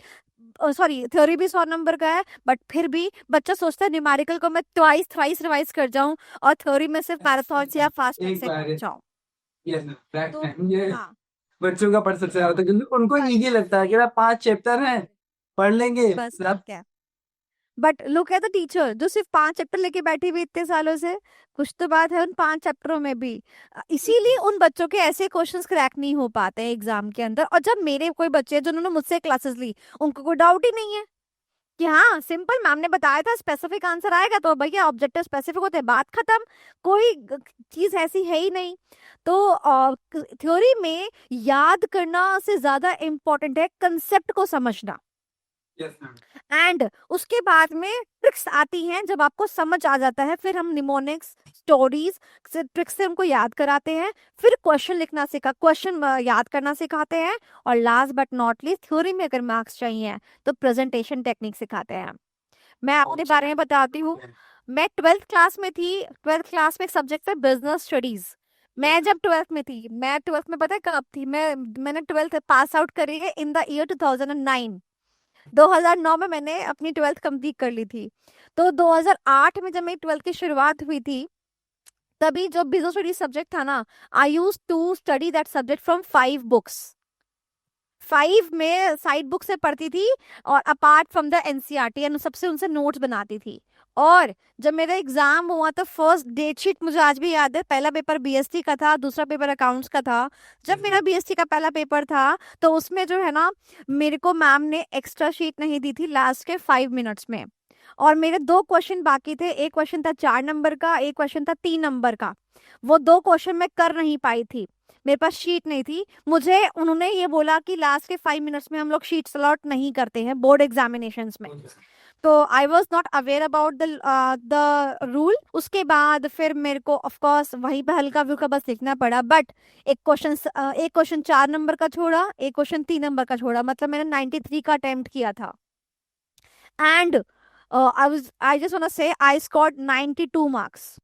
सॉरी थ्योरी भी 100 नंबर का है, बट फिर भी बच्चा सोचता है न्यूमेरिकल को मैं ट्वाइस थ्राइस रिवाइज कर जाऊं और थ्योरी में सिर्फ मैराथन से या फास्ट एक से बार पढ़ जाऊं। यस तो ये हाँ, बच्चों का पढ़ सबसे ज्यादा होता है, क्योंकि उनको बस इजी लगता है कि 5 चैप्टर हैं, पढ़ लेंगे बस सब। ठीक है। But look at the teacher जो सिर्फ 5 चैप्टर लेके बैठी हुई इतने सालों से, कुछ तो बात है उन 5 चैप्टरों में भी। इसीलिए उन बच्चों के ऐसे क्वेश्चंस क्रैक नहीं हो पाते हैं एग्जाम के अंदर। और जब मेरे कोई बच्चे हैं जिन्होंने मुझसे क्लासेस ली, उनको कोई डाउट ही नहीं है कि हाँ सिंपल, मैम ने बताया था स्पेसिफिक आंसर आएगा, तो भैया ऑब्जेक्टिव स्पेसिफिक होते हैं, बात खत्म। कोई चीज ऐसी है ही नहीं। तो थ्योरी में याद करना से ज्यादा इम्पोर्टेंट है कंसेप्ट को समझना। Yes ma'am. एंड उसके बाद में ट्रिक्स आती हैं, जब आपको समझ आ जाता है फिर हम निमोनिक्स स्टोरीज से ट्रिक्स से हमको याद कराते हैं, फिर क्वेश्चन लिखना सिखा क्वेश्चन याद करना सिखाते हैं, और last but not least theory में अगर मार्क्स चाहिए तो प्रेजेंटेशन टेक्निक सिखाते हैं। मैं अपने बारे में बताती हूँ। मैं ट्वेल्थ क्लास में थी, ट्वेल्थ क्लास में एक सब्जेक्ट था बिजनेस स्टडीज। मैं जब ट्वेल्थ में थी, मैं ट्वेल्थ में पता है कब थी, मैंने ट्वेल्थ पास आउट करी है इन द ईयर 2009। 2009 में मैंने अपनी ट्वेल्थ कंप्लीट कर ली थी। तो 2008 में जब मेरी ट्वेल्थ की शुरुआत हुई थी, तभी जो बिजनेस स्टडीज सब्जेक्ट था ना, I use to study that subject from 5 books. 5 में साइड बुक से पढ़ती थी, और apart from the NCERT and सबसे उनसे नोट्स बनाती थी। और जब मेरा एग्जाम हुआ तो फर्स्ट डेट शीट मुझे आज भी याद है, पहला पेपर बीएसटी का था, दूसरा पेपर अकाउंट्स का था। जब मेरा बीएसटी का पहला पेपर था, तो उसमें जो है ना, मेरे को मैम ने एक्स्ट्रा शीट नहीं दी थी लास्ट के 5 मिनट्स में। और मेरे 2 क्वेश्चन बाकी थे, एक क्वेश्चन था 4 नंबर का, एक क्वेश्चन था 3 नंबर का। वो 2 क्वेश्चन मैं कर नहीं पाई थी, मेरे पास शीट नहीं थी। मुझे उन्होंने ये बोला कि लास्ट के 5 मिनट्स में हम लोग शीट अलॉट नहीं करते हैं बोर्ड एग्जामिनेशंस में। तो I was not aware about the rule. उसके बाद फिर मेरे को ऑफ कोर्स वहीं पे हल्का फुल्का बस लिखना पड़ा, बट एक क्वेश्चन 4 नंबर का छोड़ा, एक क्वेश्चन 3 नंबर का छोड़ा, मतलब मैंने 93 का अटेम्प्ट किया था। And I just want to say I scored 92 marks.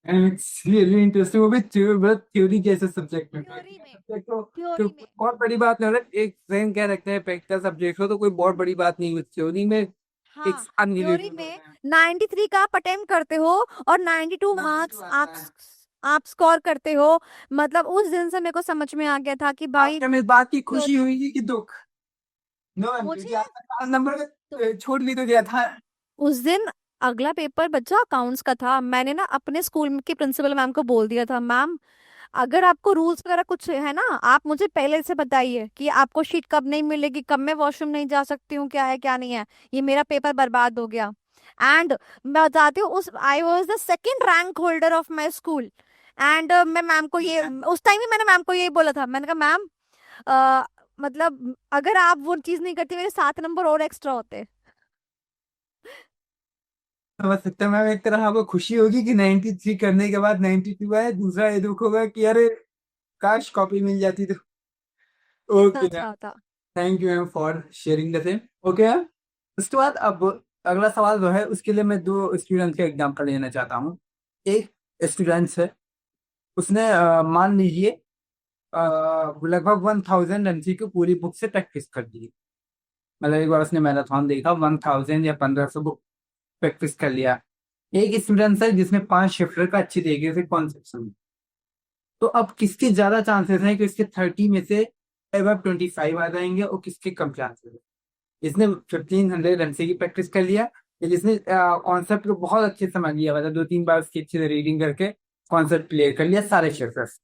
And it's really interesting, वो भी थ्योरी जैसे सब्जेक्ट में। थ्योरी में, सब्जेक्ट तो थ्योरी में। बहुत बड़ी बात नहीं हो रहा, एक फ्रेंड क्या रखते हैं प्रैक्टिकल सब्जेक्ट हो तो कोई बहुत बड़ी बात नहीं होती, थ्योरी में एक हाँ, साथ थ्योरी रिलेटेड में होता है। 93 का आप अटेम्प्ट करते हो, और 92 मार्क्स आता आप है। आप स्कोर करते हो। मतलब उस दिन से मेरे को समझ में आ गया था कि भाई आपको इस बात की खुशी थ्योरी। हुई कि दुख? नो मैम, मुझे क्योंकि आपने 5 नंबर तो में छोड़ भी तो दिया था। उस दिन अगला पेपर बच्चा अकाउंट्स का था। मैंने ना अपने स्कूल की प्रिंसिपल मैम को बोल दिया था, मैम अगर आपको रूल्स वगैरह कुछ है ना, आप मुझे पहले से बताइए कि आपको शीट कब नहीं मिलेगी, कब मैं वॉशरूम नहीं जा सकती हूँ, क्या है क्या नहीं है। ये मेरा पेपर बर्बाद हो गया। एंड मैं बताती हूँ, उस I was the second rank holder of my school. And मैं मैम को ये, उस टाइम ही मैंने मैम को यही बोला था, मैंने कहा मैम मतलब अगर आप वो चीज नहीं करती मेरे 7 नंबर और एक्स्ट्रा होते। समझ सकते हैं मैम, एक तरह आपको खुशी होगी कि 93 करने के बाद 92 आए, दूसरा ये दुख होगा कि अरे काश कॉपी मिल जाती तो। कितना ओके, अच्छा होता। Thank you ma'am for sharing the same. Okay ma'am, उसके बाद अब अगला सवाल जो है उसके लिए मैं दो स्टूडेंट के एग्जाम्पल लेना चाहता हूँ। एक स्टूडेंट है, उसने मान लीजिए लगभग 1000 एमसी की पूरी बुक से प्रैक्टिस कर दी। मतलब एक बार उसने मैराथन देखा, 1000 या 1500 बुक प्रैक्टिस कर लिया। एक स्टूडेंट है जिसने 5 चैप्टर का अच्छी तरीके से कॉन्सेप्ट समझा। तो अब किसके ज्यादा चांसेस हैं कि इसके 30 में से एबव 25 आ जाएंगे, और किसके कम चांसेस है? जिसने 1500 एमसी की प्रैक्टिस कर लिया, या जिसने कॉन्सेप्ट को बहुत अच्छे से समझ लिया, मतलब 2-3 बार उसकी अच्छी से रीडिंग करके कॉन्सेप्ट क्लियर कर लिया सारे chapters.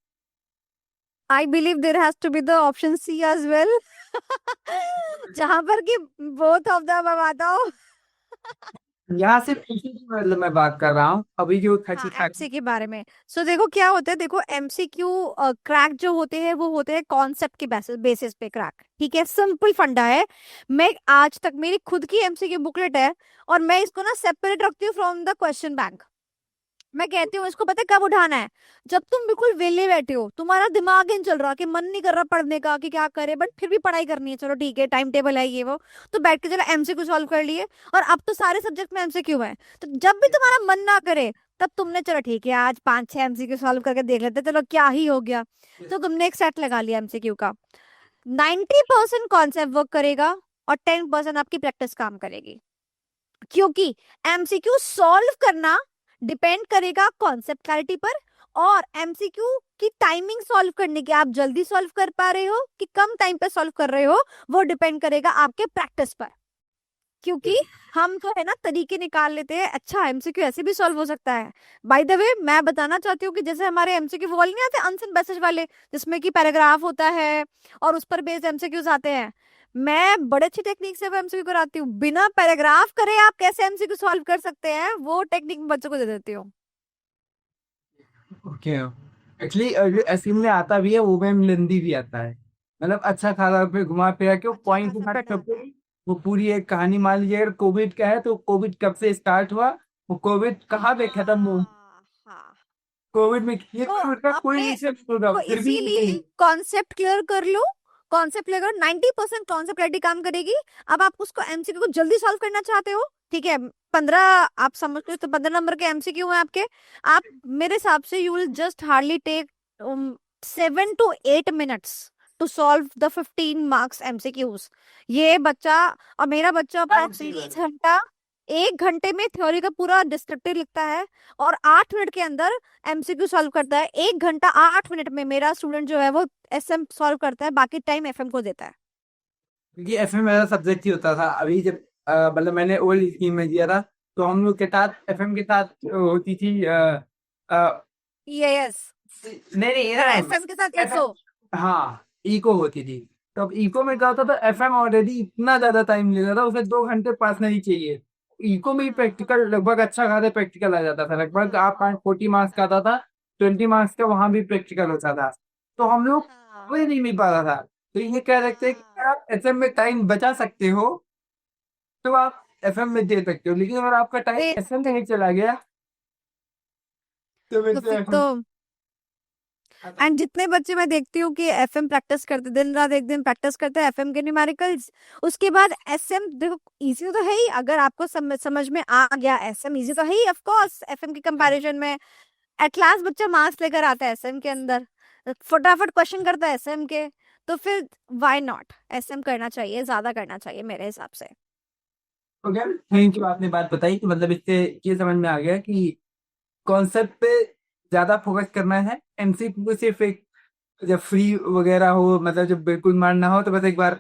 I believe there has to be the option C as well. जहां पर कि बोथ ऑफ द अब आता हो। यहाँ से पीछे की मतलब मैं बात कर रहा हूँ, अभी जो हाँ, 30 30। एमसी के बारे में। सो देखो क्या होता है, देखो एमसीक्यू क्रैक जो होते हैं वो होते हैं कॉन्सेप्ट के बेसिस पे क्रैक, ठीक है, सिंपल फंडा है। मैं आज तक मेरी खुद की एमसीक्यू बुकलेट है, और मैं इसको ना सेपरेट रखती हूँ फ्रॉम द क्वेश्चन बैंक। मैं कहती हूँ इसको पता है कब उठाना है, जब तुम बिल्कुल वेले बैठे हो, तुम्हारा दिमाग ही नहीं चल रहा, कि मन नहीं कर रहा पढ़ने का कि क्या करे, बट फिर भी पढ़ाई करनी है, चलो ठीक है टाइम टेबल है ये वो, तो बैठ के चलो एमसीक्यू सॉल्व कर लिए। और अब तो सारे सब्जेक्ट में एमसीक्यू है, तो जब भी तुम्हारा मन ना करे, तब तुमने चलो ठीक है आज 5-6 एमसीक्यू सॉल्व करके देख लेते हैं, चलो क्या ही हो गया। तो तुमने एक सेट लगा लिया एमसीक्यू का। 90% कॉन्सेप्ट वर्क करेगा, और 10% आपकी प्रैक्टिस काम करेगी। क्योंकि एमसीक्यू सॉल्व करना डिपेंड करेगा कॉन्सेप्ट क्लैरिटी पर, और एमसीक्यू की टाइमिंग सॉल्व करने की, आप जल्दी सॉल्व कर पा रहे हो कि कम टाइम पे सॉल्व कर रहे हो, वो डिपेंड करेगा आपके प्रैक्टिस पर। क्योंकि हम तो है ना तरीके निकाल लेते हैं, अच्छा एमसीक्यू ऐसे भी सॉल्व हो सकता है। बाय द वे मैं बताना चाहती हूँ कि जैसे हमारे एमसीक्यू वो वाले नहीं आते आंसर मैसेज वाले, जिसमें कि पैराग्राफ होता है और उस पर बेस्ड एमसीक्यूज आते हैं, मैं बड़े अच्छी टेक्निक से एमसीक्यू कराती हूँ। बिना पैराग्राफ करे आप कैसे एमसीक्यू सॉल्व कर सकते हैं, वो टेक्निक मैं बच्चों को दे देती हूँ। ओके, एक्चुअली ऐसे में आता भी है, वो मैम लेंदी भी आता है, मतलब अच्छा खासा पे घुमा फिरा के अच्छा पॉइंट खासा के पड़ साथ जाता है। वो पूरी एक कहानी मान लीजिए। अगर कोविड का है तो कोविड कब से स्टार्ट हुआ, वो कोविड कहाँ पे खत्म हुआ, हाँ हाँ। कोविड में ये तो कोविड का कोई अपने रीजन होगा तो फिर भी इसीलिए कॉन्सेप्ट क्लियर कर लो। कॉन्सेप्ट क्लियर करो, 90% कॉन्सेप्ट क्लैरिटी काम करेगी। अब आप उसको एमसीक्यू को जल्दी सॉल्व करना चाहते हो, ठीक है, 15 आप समझते हो तो 15 नंबर के एमसीक्यू हैं आपके। आप मेरे हिसाब से you will just hardly take 7 to 8 minutes to solve the 15 marks MCQs. ये बच्चा और मेरा बच्चा अप्रोक्सीमेटली 1 घंटा, 1 घंटे में थ्योरी का पूरा डिस्क्रिप्टिव लिखता है और 8 मिनट के अंदर एमसीक्यू सॉल्व करता है। 1 घंटा 8 मिनट में मेरा स्टूडेंट जो है वो एसएम सॉल्व करता है, बाकी टाइम एफएम को देता है। क्योंकि एफएम मेरा सब्जेक्ट ही होता था। अभी जब मतलब मैंने ओल्ड स्कीम में दिया था, तो हम लोग के साथ एफएम के साथ होती थी यस, नहीं नहीं इधर एफएम के साथ एफएम, लिखो। हाँ इको होती थी। तो अब इको में क्या होता था, एफएम ऑलरेडी इतना ज्यादा टाइम लेता था, उसे 2 घंटे पास नहीं चाहिए। इको में ही प्रैक्टिकल लगभग अच्छा खासा प्रैक्टिकल आ जाता था, लगभग आप 40 मार्क्स का आता था, 20 मार्क्स का वहां भी प्रैक्टिकल होता था। तो हम लोग हाँ कोई नहीं मिल पाता था। तो ये कह सकते हैं कि अगर आप एफएम में टाइम बचा सकते हो तो आप एफएम में दे सकते हो, लेकिन अगर आपका टाइम फिर एफएम में चला गया तो तो वैसे फिर एफएम। तो एंड जितने बच्चे मैं देखती हूँ कि एफएम प्रैक्टिस करते, दिन रात एक दिन प्रैक्टिस करते हैं एफएम के न्यूमेरिकल्स, उसके बाद एसएम देखो इजी तो है ही, अगर आपको समझ में आ गया एसएम इजी तो है ही ऑफ कोर्स एफएम के कंपैरिजन में। एट लास्ट बच्चा मार्क्स लेकर आता है एसएम के अंदर, फटाफट क्वेश्चन करता है एसएम के, तो फिर व्हाई नॉट एसएम करना चाहिए, ज्यादा करना चाहिए मेरे हिसाब से। हो गया। थैंक यू, आपने बात बताई कि मतलब इससे ये समझ में आ गया कि कॉन्सेप्ट पे ज्यादा फोकस करना है। एमसीक्यू को सिर्फ एक जब फ्री वगैरह हो, मतलब जब बिल्कुल मार ना हो, तो बस एक बार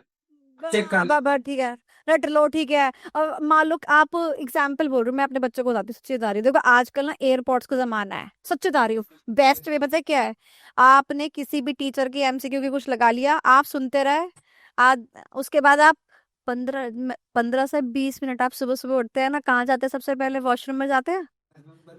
चेक कर लो। बराबर ठीक है, रट लो ठीक है। और मान लो आप एग्जाम्पल बोल रही हूँ, मैं अपने बच्चों को बताती हूँ, सच्ची बता रही हूँ, देखो आजकल ना एयरपोर्ट्स का जमाना है, सच्ची बता रही हूँ। बेस्ट वे पता है क्या है, आपने किसी भी टीचर की एमसीक्यू की कुछ लगा लिया, आप सुनते रहे। आज उसके बाद आप 15 से 20 मिनट आप सुबह सुबह उठते हैं ना, कहाँ जाते हैं सबसे पहले, वॉशरूम में जाते हैं।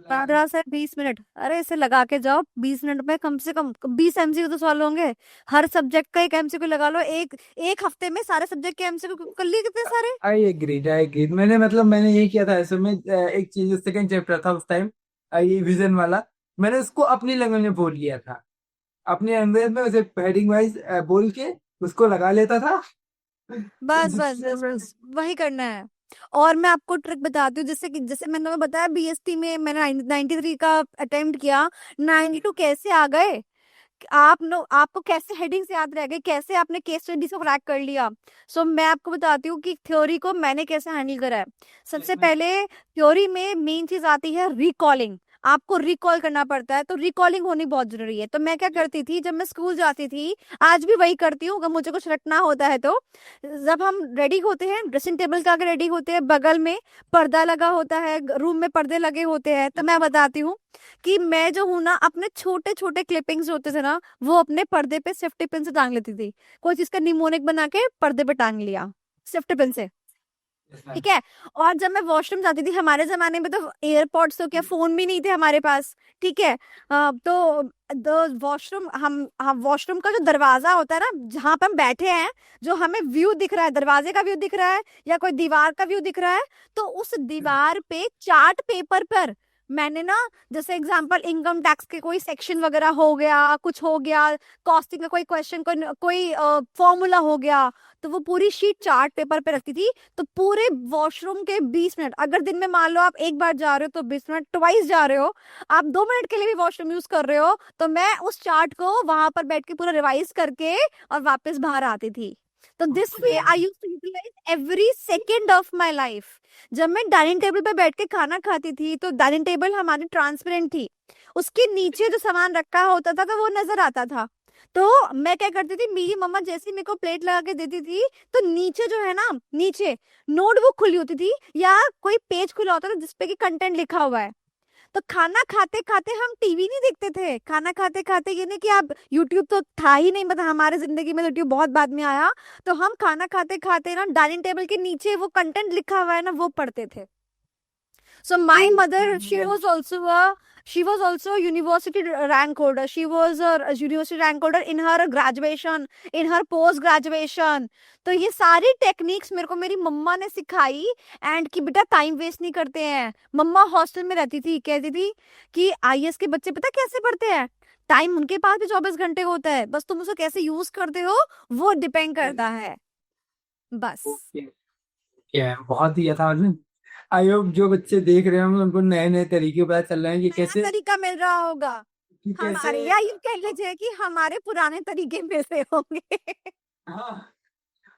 15 से 20 मिनट, अरे इसे लगा के जाओ, 20 मिनट में कम से कम 20 एमसीक्यू तो सॉल्व होंगे। हर सब्जेक्ट का एक एमसीक्यू लगा लो, एक एक हफ्ते में सारे सब्जेक्ट के एमसीक्यू कर लिए कितने सारे। आई एग्रीड मैंने मतलब मैंने यही किया था ऐसे में। एक चीज सेकंड चैप्टर था उस टाइम, ये विजन वाला, मैंने उसको अपनी लैंग्वेज में बोल लिया था। अपनी लैंग्वेज में उसे हेडिंग वाइज बोल के उसको लगा लेता था। बस बस बस बस वही करना है। और मैं आपको ट्रिक बताती हूँ, जैसे कि जैसे मैंने तुम्हें बताया बीएसटी में मैंने 93 का अटेम्प्ट किया, 92 कैसे आ गए, आप नो आपको कैसे हेडिंग्स याद रह गई, कैसे आपने केस स्टडी से क्रैक कर लिया। सो मैं आपको बताती हूँ कि थ्योरी को मैंने कैसे हैंडल करा है। सबसे पहले थ्योरी में मेन चीज आती है रिकॉलिंग, आपको रिकॉल करना पड़ता है, तो रिकॉलिंग होनी बहुत जरूरी है। तो मैं क्या करती थी जब मैं स्कूल जाती थी, आज भी वही करती हूँ, अगर मुझे कुछ रटना होता है तो जब हम रेडी होते हैं, ड्रेसिंग टेबल के आगे रेडी होते हैं, बगल में पर्दा लगा होता है, रूम में पर्दे लगे होते हैं, तो मैं बताती हूँ कि मैं जो हूँ ना, अपने छोटे छोटे क्लिपिंग्स होते थे ना, वो अपने पर्दे पे सेफ्टी पिन से टांग लेती थी। कोई चीज का निमोनिक बना के पर्दे पे टांग लिया सेफ्टी पिन से, ठीक है। और जब मैं वॉशरूम जाती थी, हमारे जमाने में तो एयरपोर्ट्स तो क्या, फोन भी नहीं थे हमारे पास, ठीक है। तो वॉशरूम हम वॉशरूम का जो दरवाजा होता है ना, जहां पे हम बैठे हैं, जो हमें व्यू दिख रहा है, दरवाजे का व्यू दिख रहा है या कोई दीवार का व्यू दिख रहा है, तो उस दीवार पे चार्ट पेपर पर मैंने ना, जैसे एग्जांपल इनकम टैक्स के कोई सेक्शन वगैरह हो गया, कुछ हो गया, कॉस्टिंग का कोई क्वेश्चन, कोई फॉर्मूला हो गया, तो वो पूरी शीट चार्ट पेपर पे रखती थी। तो पूरे वॉशरूम के 20 मिनट, अगर दिन में मान लो आप एक बार जा रहे हो तो 20 मिनट, ट्वाइस जा रहे हो, आप 2 मिनट के लिए भी वॉशरूम यूज कर रहे हो, तो मैं उस चार्ट को वहां पर बैठ के पूरा रिवाइज करके और वापस बाहर आती थी। तो this way I use to utilise every second of my life. जब मैं डाइनिंग टेबल पे बैठ के खाना खाती थी, तो डाइनिंग टेबल हमारी ट्रांसपेरेंट थी, उसके नीचे जो सामान रखा होता था तो वो नजर आता था। तो मैं क्या करती थी, मेरी मम्मा जैसे मेरे को प्लेट लगा के देती थी, तो नीचे जो है ना, नीचे नोटबुक खुली होती थी या कोई पेज खुला होता था जिसपे कि कंटेंट लिखा हुआ है। तो खाना खाते खाते हम टीवी नहीं देखते थे, खाना खाते खाते, ये नहीं कि आप यूट्यूब तो था ही नहीं, मतलब हमारे जिंदगी में यूट्यूब बहुत बाद में आया। तो हम खाना खाते खाते ना डाइनिंग टेबल के नीचे वो कंटेंट लिखा हुआ है ना, वो पढ़ते थे। So my mother, she was also a university rank holder. She was a university rank holder in her graduation, in her post graduation. तो ये सारी टेक्निक्स मेरे को मेरी मम्मा ने सिखाई, एंड कि बेटा टाइम वेस्ट नहीं करते हैं. मम्मा हॉस्टल में रहती थी, कहती थी कि आईएएस के बच्चे पता कैसे पढ़ते हैं, टाइम उनके पास भी 24 घंटे होता है, बस तुम उसे कैसे यूज करते हो वो डिपेंड करता है. बस. ओके, क्या बहुत ही अच्छा, मतलब आई होप जो बच्चे देख रहे होंगे उनको नए नए तरीके पता चल रहे हैं कि नया कैसे तरीका मिल रहा होगा कि हमारे, कैसे या यूं कह लीजिए कि हमारे पुराने तरीके में से होंगे. हाँ,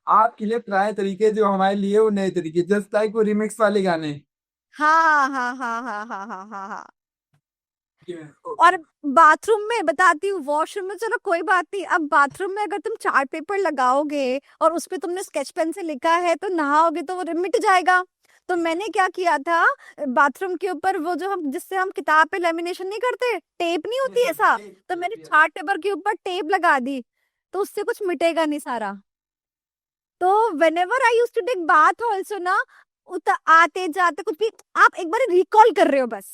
आपके लिए पुराने तरीके जो हमारे लिए वो नए तरीके, जस्ट लाइक वो रिमिक्स वाले गाने. हाँ हाँ हाँ हाँ हाँ हाँ हाँ हाँ. ओके. और बाथरूम में बताती हूँ, वॉशरूम में चलो कोई बात नहीं, अब बाथरूम में अगर तुम चार्ट पेपर लगाओगे और उस पे तुमने स्केच पेन से लिखा है तो नहाओगे तो वो मिट जाएगा. तो मैंने क्या किया था, बाथरूम के ऊपर वो जो हम जिससे हम किताब पे लेमिनेशन नहीं करते, टेप नहीं होती ऐसा, तो मैंने चार्ट पेपर के ऊपर टेप लगा दी, तो उससे कुछ मिटेगा नहीं सारा. तो whenever I used to take bath also ना, आते जाते कुछ भी आप एक बार रिकॉल कर रहे हो बस.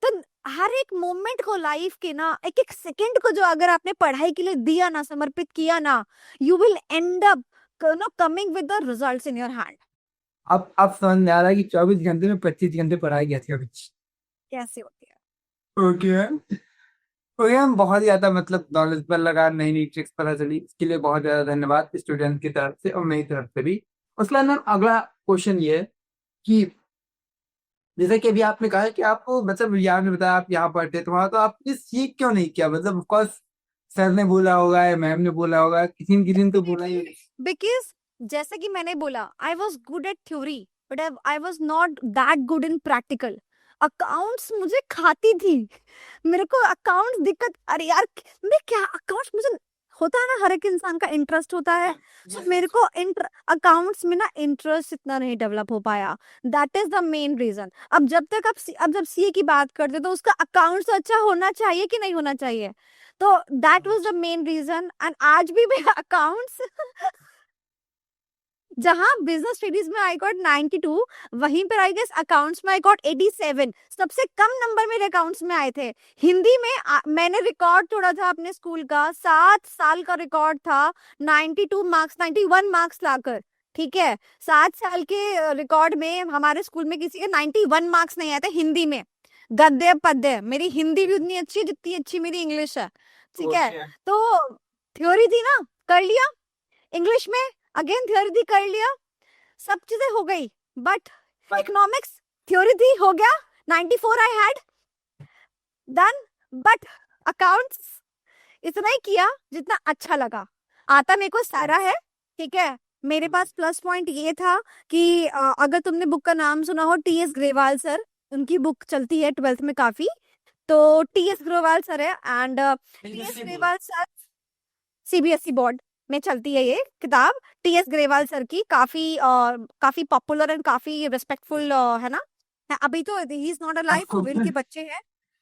तो हर एक मोमेंट को लाइफ के ना, एक एक सेकंड को जो अगर आपने पढ़ाई के लिए दिया ना, समर्पित किया ना, you will and up coming with the results in your hand. अब समझ में आ रहा है कि 24 घंटे में 25 घंटे पढ़ाई कैसे होगी. कैसे होती है. ओके. ओके, हम बहुत ही ज्यादा मतलब नॉलेज पर लगा, नई नई ट्रिक्स पता चली, इसके लिए बहुत ज्यादा धन्यवाद स्टूडेंट की तरफ से और मेरी तरफ से भी. उसके बाद मैम अगला क्वेश्चन ये है कि जैसे कि अभी आपने कहा कि आपको मतलब यहाँ ने बताया आप यहाँ पढ़ते थे वहां, तो आपने सीख क्यों नहीं किया, मतलब ऑफ कोर्स सर ने बोला होगा या मैम ने बोला होगा, किसी न किसी ने तो बोला ही होगा. बिकॉज जैसे कि मैंने बोला, I was good at theory but I was not that good in practical. Accounts मुझे खाती थी, मेरे को अकाउंट्स दिक्कत, अरे यार मैं क्या अकाउंट्स, मुझे होता है ना हर एक इंसान का इंटरेस्ट होता है, तो मेरे को अकाउंट्स में ना इंटरेस्ट इतना नहीं डेवलप हो पाया. That is the main reason. अब जब तक अब जब सीए की बात करते तो उसका अकाउंट्स अच्छा होना चाहिए कि नहीं होना चाहिए, तो that was the main reason. And आज भी मैं अकाउंट्स जहां बिजनेस स्टडीज में आई गॉट 92, वहीं पर आई गेस अकाउंट्स में आई गॉट 87. सबसे कम नंबर मेरे अकाउंट्स में आए थे. हिंदी में मैंने रिकॉर्ड तोड़ा था अपने स्कूल का, 7 साल का रिकॉर्ड था, 92 मार्क्स, 91 मार्क्स लाकर. ठीक है, 7 साल के रिकॉर्ड में हमारे स्कूल में किसी के 91 मार्क्स नहीं आए थे हिंदी में. गद्य पद्य, मेरी हिंदी भी उतनी अच्छी है जितनी अच्छी मेरी इंग्लिश है. ठीक है, ओके. तो थ्योरी थी ना, कर लिया. इंग्लिश में अगेन थ्योरी थी, कर लिया. सब चीजें हो गई, बट इकोनॉमिक्स थ्योरी थी, हो गया, 94 I had done. But accounts इतना ही किया जितना अच्छा लगा. आता मेरे को सारा है. ठीक है, मेरे पास प्लस पॉइंट ये था कि अगर तुमने बुक का नाम सुना हो, टीएस ग्रेवाल सर, उनकी बुक चलती है 12th में काफी, तो टीएस ग्रेवाल सर है. And TS Grewal sir CBSE board में चलती है ये किताब, टीएस ग्रेवाल सर की, काफी पॉपुलर एंड काफी रिस्पेक्टफुल है ना. अभी तो ही इज नॉट अलाइव, आपको कोविड के बच्चे हैं.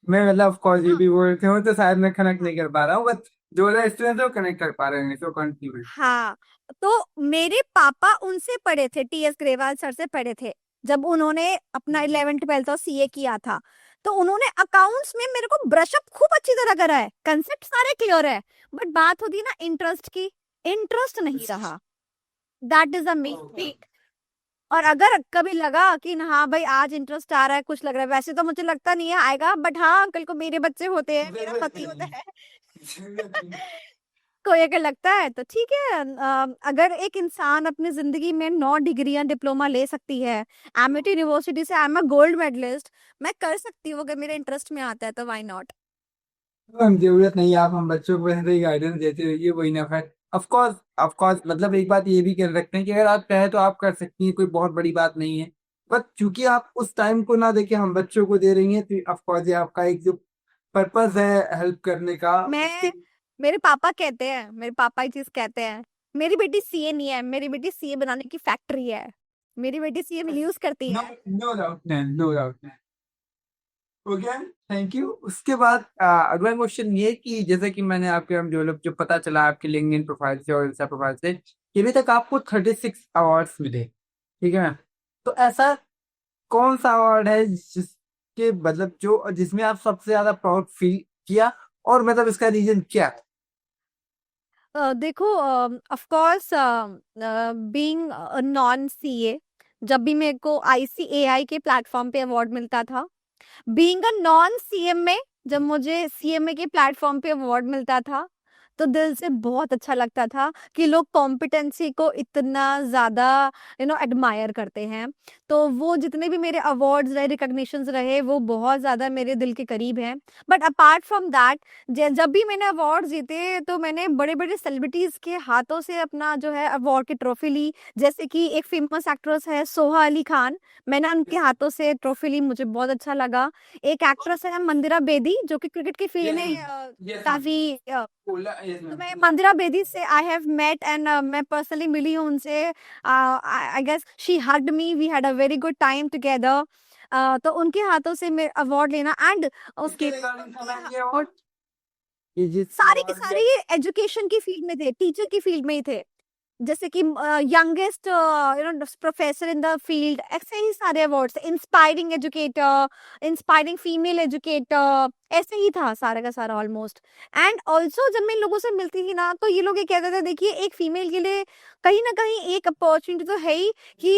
मैं मतलब ऑफ कोर्स ये हाँ भी बोलते हो तो शायद मैं कनेक्ट नहीं कर पा रहा हूँ, बट जो स्टूडेंट है वो कनेक्ट कर पा रहे हैं, तो कंटिन्यू. हाँ. तो मेरे पापा उनसे पढ़े थे, टीएस ग्रेवाल सर से पढ़े थे, जब उन्होंने अपना 11th 12th और सीए किया था. तो उन्होंने अकाउंट्स में मेरे को ब्रशअप खूब अच्छी तरह करा है, कंसेप्ट सारे क्लियर है, बट बात होती है ना इंटरेस्ट की, इंटरेस्ट नहीं रहा. That is the main thing. और अगर कभी लगा कि ना हाँ भाई आज इंटरेस्ट आ रहा है, कुछ लग रहा है, वैसे तो मुझे लगता नहीं है आएगा, बट हाँ कल को मेरे बच्चे होते हैं, मेरा पति होता है, कोई अगर लगता है तो ठीक है. अगर एक इंसान अपनी जिंदगी में 9 डिग्रियां डिप्लोमा ले सकती है, एमिटी यूनिवर्सिटी से I am a gold medallist, मैं कर सकती हूँ अगर मेरे इंटरेस्ट में आता है, तो व्हाई नॉट. हम जरूरत नहीं है, आप हम बच्चों को ऐसे ही गाइडेंस देते रहिए, वही ना है. ऑफ कोर्स मतलब एक बात ये भी कर रखते हैं कि अगर आप चाहे तो आप कर सकती हैं, कोई बहुत बड़ी बात नहीं है. बट चूंकि आप उस टाइम को ना देके हम बच्चों को दे रही हैं, तो ऑफ कोर्स ये आपका एक जो पर्पस है हेल्प करने का. मेरे पापा कहते हैं, मेरे पापा ये चीज कहते हैं, मेरी बेटी सीए नहीं है, मेरी बेटी सीए बनाने की फैक्ट्री है, मेरी बेटी सीए में यूज करती नो, है. नो डाउट नहीं, नो डाउट नहीं. Okay, thank you. उसके बाद अगला क्वेश्चन ये कि जैसे कि मैंने आपके हम जो पता चला आपके लिंक्डइन प्रोफाइल से और इंस्टा प्रोफाइल से कि अभी तक आपको 36 अवार्ड्स मिले. ठीक है, तो ऐसा कौन सा अवार्ड है जिसके मतलब जो जिसमें आप सबसे ज्यादा प्राउड फील किया, और मतलब इसका रीजन क्या है? देखो, of course being non CA, जब भी मेरे को आईसीएआई के प्लेटफॉर्म पे अवार्ड मिलता था, बीइंग अ नॉन सीएमए, जब मुझे सीएमए के प्लेटफॉर्म पे अवार्ड मिलता था, तो दिल से बहुत अच्छा लगता था कि लोग कॉम्पिटेंसी को इतना ज़्यादा एडमायर करते हैं। तो वो जितने भी मेरे अवार्ड्स रहे, रिकॉग्निशंस रहे, वो बहुत ज़्यादा मेरे दिल के करीब हैं। बट अपार्ट फ्रॉम दैट, जब भी मैंने अवार्ड जीते, तो मैंने बड़े बड़े सेलिब्रिटीज़ के हाथों से अपना जो है अवार्ड की ट्रॉफी ली। जैसे कि एक फेमस एक्ट्रेस है सोहा अली खान, मैंने उनके हाथों से ट्रॉफी ली, मुझे बहुत अच्छा लगा। एक एक्ट्रेस है मंदिरा बेदी, जो कि क्रिकेट की फील्ड में Yes, ma'am. काफी Yes, तो ma'am. मैं मंदिरा बेदी से आई हैव मेट एंड मैं पर्सनली मिली हूँ उनसे। I guess she hugged me, we had a very good time together. तो उनके हाथों से मैं अवार्ड लेना एंड इसके उसके रिगार्डिंग समझ गए और ये जिस सारे के award सारे ये एजुकेशन की फील्ड में थे, टीचर की फील्ड में ही थे। जैसे कि youngest professor in the field, ऐसे ही सारे awards, inspiring educator, inspiring female educator, ऐसे ही था सारा का सारा ऑलमोस्ट। एंड ऑल्सो जब मैं इन लोगों से मिलती थी ना, तो ये लोग ये कहते थे, देखिए एक फीमेल के लिए कहीं ना कहीं एक अपॉर्चुनिटी तो है ही कि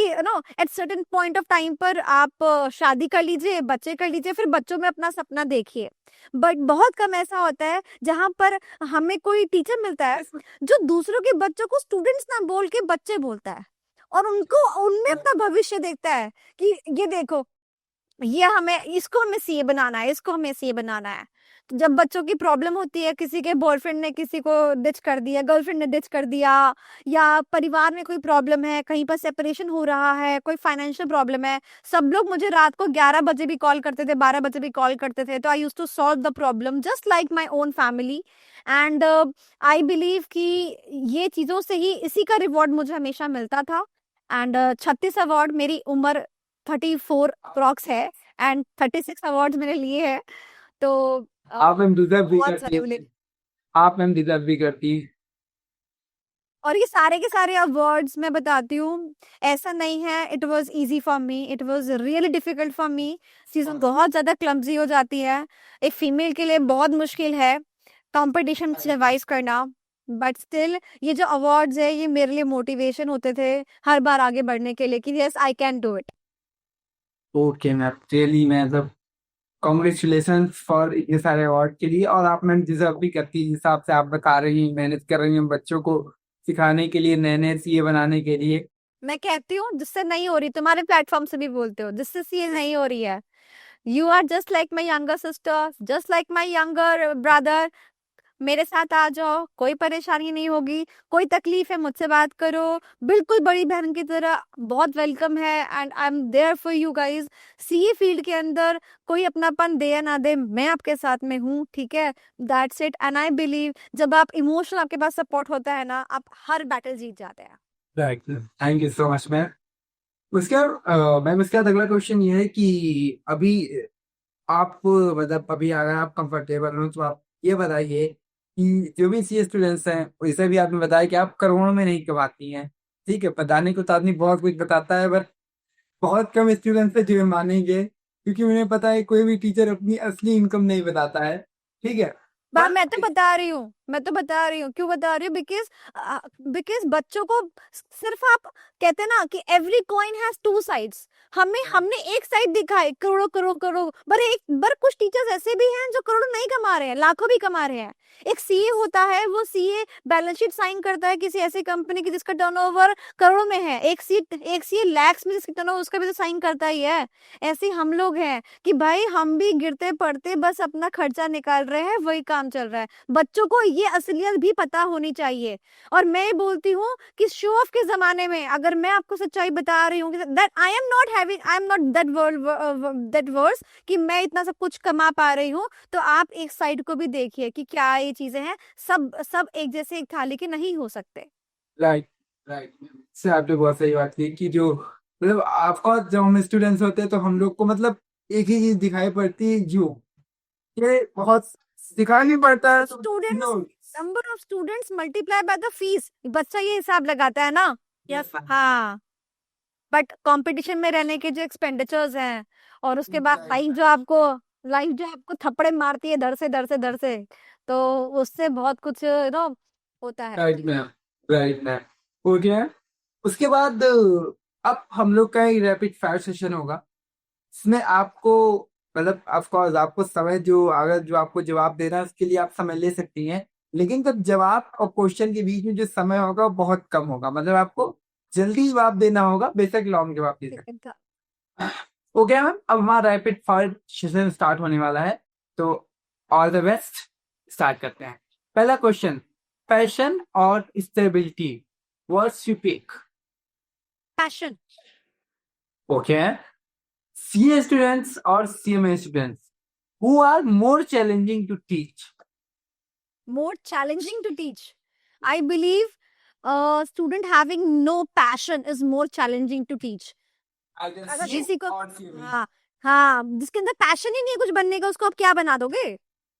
at certain point of time पर आप शादी कर लीजिए, बच्चे कर लीजिए, फिर बच्चों में अपना सपना देखिए। बट बहुत कम ऐसा होता है जहां पर हमें कोई टीचर मिलता है जो दूसरों के बच्चों को स्टूडेंट्स ना बोल के बच्चे बोलता है, और उनको उनमें अपना भविष्य देखता है कि ये देखो, ये हमें, इसको हमें सीए बनाना है, इसको हमें सीए बनाना है। तो जब बच्चों की प्रॉब्लम होती है, किसी के बॉयफ्रेंड ने किसी को डिच कर दिया, गर्लफ्रेंड ने डिच कर दिया, या परिवार में कोई प्रॉब्लम है, कहीं पर सेपरेशन हो रहा है, कोई फाइनेंशियल प्रॉब्लम है, सब लोग मुझे रात को 11 बजे भी कॉल करते थे, 12 बजे भी कॉल करते थे। तो I use to solve the problem just like my own family. And I believe कि ये चीज़ों से ही, इसी का रिवॉर्ड मुझे हमेशा मिलता था। एंड 36 अवार्ड, मेरी उम्र 34 अप्रॉक्स है, एंड 36 अवार्ड्स मैंने लिए हैं। तो आप मैम डिजर्व भी बहुत करती सारे है, आप मैम डिजर्व भी करती है। और ये सारे के सारे अवार्ड्स मैं बताती हूँ, ऐसा नहीं है it was easy for me, it was really difficult for me. चीज़ें बहुत ज़्यादा क्लमजी हो जाती है, एक फीमेल के लिए बहुत मुश्किल है कंपटीशन सर्वाइव करना। बट स्टिल ये जो अवार्ड्स है, ये मेरे लिए मोटिवेशन होते थे हर बार आगे बढ़ने के लिए कि yes I can do it. Okay ma'am, really मैं मतलब कॉन्ग्रेचुलेशन फॉर इतने सारे अवार्ड के लिए, और आप मैम डिजर्व भी करती है, जिस हिसाब से आप बता रही हैं, मेहनत कर रही हैं बच्चों को सिखाने के लिए, नए नए सीए बनाने के लिए। मैं कहती हूँ जिससे नहीं हो रही, तुम्हारे प्लेटफॉर्म से भी बोलते हो, जिससे ये नहीं हो रही है, you are just like my younger sister, just like my younger brother. मेरे साथ आ जाओ, कोई परेशानी नहीं होगी, कोई तकलीफ है मुझसे बात करो, बिल्कुल बड़ी बहन की तरह बहुत वेलकम है, and I am there for you guys. CA field के अंदर कोई अपनापन दे या ना दे, मैं आपके साथ में हूँ, ठीक है? That's it. And I believe जब आप इमोशनल, आपके पास सपोर्ट होता है ना, आप हर बैटल जीत जाते हैं। Right, thank you so much ma'am. उसके मैम उसके बाद अगला क्वेश्चन ये है कि अभी आप मतलब अभी अगर आप कंफर्टेबल हो तो आप ये बताइए कि जो भी सी स्टूडेंट्स हैं, वैसे भी आपने बताया कि आप करोड़ों में नहीं कमाती हैं, ठीक है, बताने को तो आदमी बहुत कुछ बताता है, बट बहुत कम स्टूडेंट्स है जो ये मानेंगे, क्योंकि उन्हें पता है कोई भी टीचर अपनी असली इनकम नहीं बताता है, ठीक है। बा बट मैं तो बता रही हूँ, मैं तो बता रही हूँ, क्यों बता रही हूँ? बिकॉज बिकॉज बच्चों को सिर्फ, आप कहते हैं ना कि every coin has two sides, हमने एक साइड दिखाई करोड़ों करोड़ करोड़, पर कुछ टीचर्स ऐसे भी हैं जो करोड़ों नहीं कमा रहे हैं, लाखों भी कमा रहे हैं। एक सीए होता है, वो सीए बैलेंस शीट साइन करता है किसी ऐसी कंपनी की जिसका टर्नओवर करोड़ों में है, एक सीए लैक्स में जिसका टर्नओवर, उसका भी तो साइन करता ही है। ऐसे ही हम लोग हैं कि भाई हम भी गिरते पड़ते बस अपना खर्चा निकाल रहे हैं, वही काम चल रहा है। बच्चों को ये असलियत भी पता होनी चाहिए। और मैं बोलती हूँ कि शो ऑफ के जमाने में अगर मैं आपको सच्चाई बता रही हूँ that I am not that worse कि मैं इतना सब कुछ कमा पा रही हूँ, तो आप एक साइड को भी देखिए कि क्या ये चीजें हैं, सब सब एक जैसे एक थाली के नहीं हो सकते। राइट, राइट, से आपने बहुत सही बात की कि जो मतलब आपका जब हम स्टूडेंट्स होते हैं तो हम लोग को मतलब एक ही चीज दिखाई पड़ती है, जो ये बहुत दिखाई नहीं पड़ता है, तो students, no. Number of students multiply by the fees, बच्चा ये हिसाब लगाता है ना। यस, हाँ, बट कंपटीशन में रहने के जो एक्सपेंडिचर्स हैं, और उसके बाद Right. लाइफ जो आपको थप्पड़े मारती है डर से, तो उससे बहुत कुछ होता है। Right ma'am, right ma'am. हो गया। उसके बाद अब हम लोग का एक रैपिड फायर सेशन होगा। इसमें आपको मतलब ऑफकोर्स आपको समय जो अगर जो आपको जवाब देना है उसके लिए आप समय ले सकती हैं, लेकिन जब जवाब और क्वेश्चन के बीच में जो समय होगा वो बहुत कम होगा। मतलब आपको जल्दी जवाब देना होगा, बेशक लॉन्ग जवाब दे सकते सेकंड का हैं। ओके मैम, अब हमारा रैपिड फायर सेशन स्टार्ट होने वाला है, तो ऑल द बेस्ट। स्टार्ट करते हैं। पहला क्वेश्चन, पैशन और stability, what's you pick? Passion. Okay. CA students or CMA students, who are more challenging to teach? More challenging to teach. I believe a student having no passion is more challenging to teach. Either अगर CA किसी को or CMA. हाँ हाँ जिसके अंदर passion ही नहीं है कुछ बनने का, उसको आप क्या बना दोगे?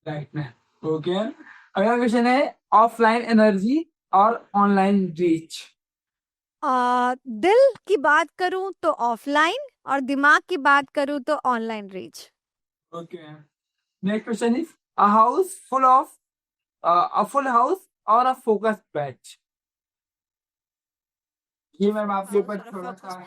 Right man. Okay. अगला क्वेश्चन है, ऑफलाइन एनर्जी और ऑनलाइन रीच। दिल की बात करूं तो ऑफलाइन, और दिमाग की बात करूं तो online reach. Okay. Next question is, a house full of a full house और अ फोकस बैच। ये मैम आपके ऊपर थोड़ा सा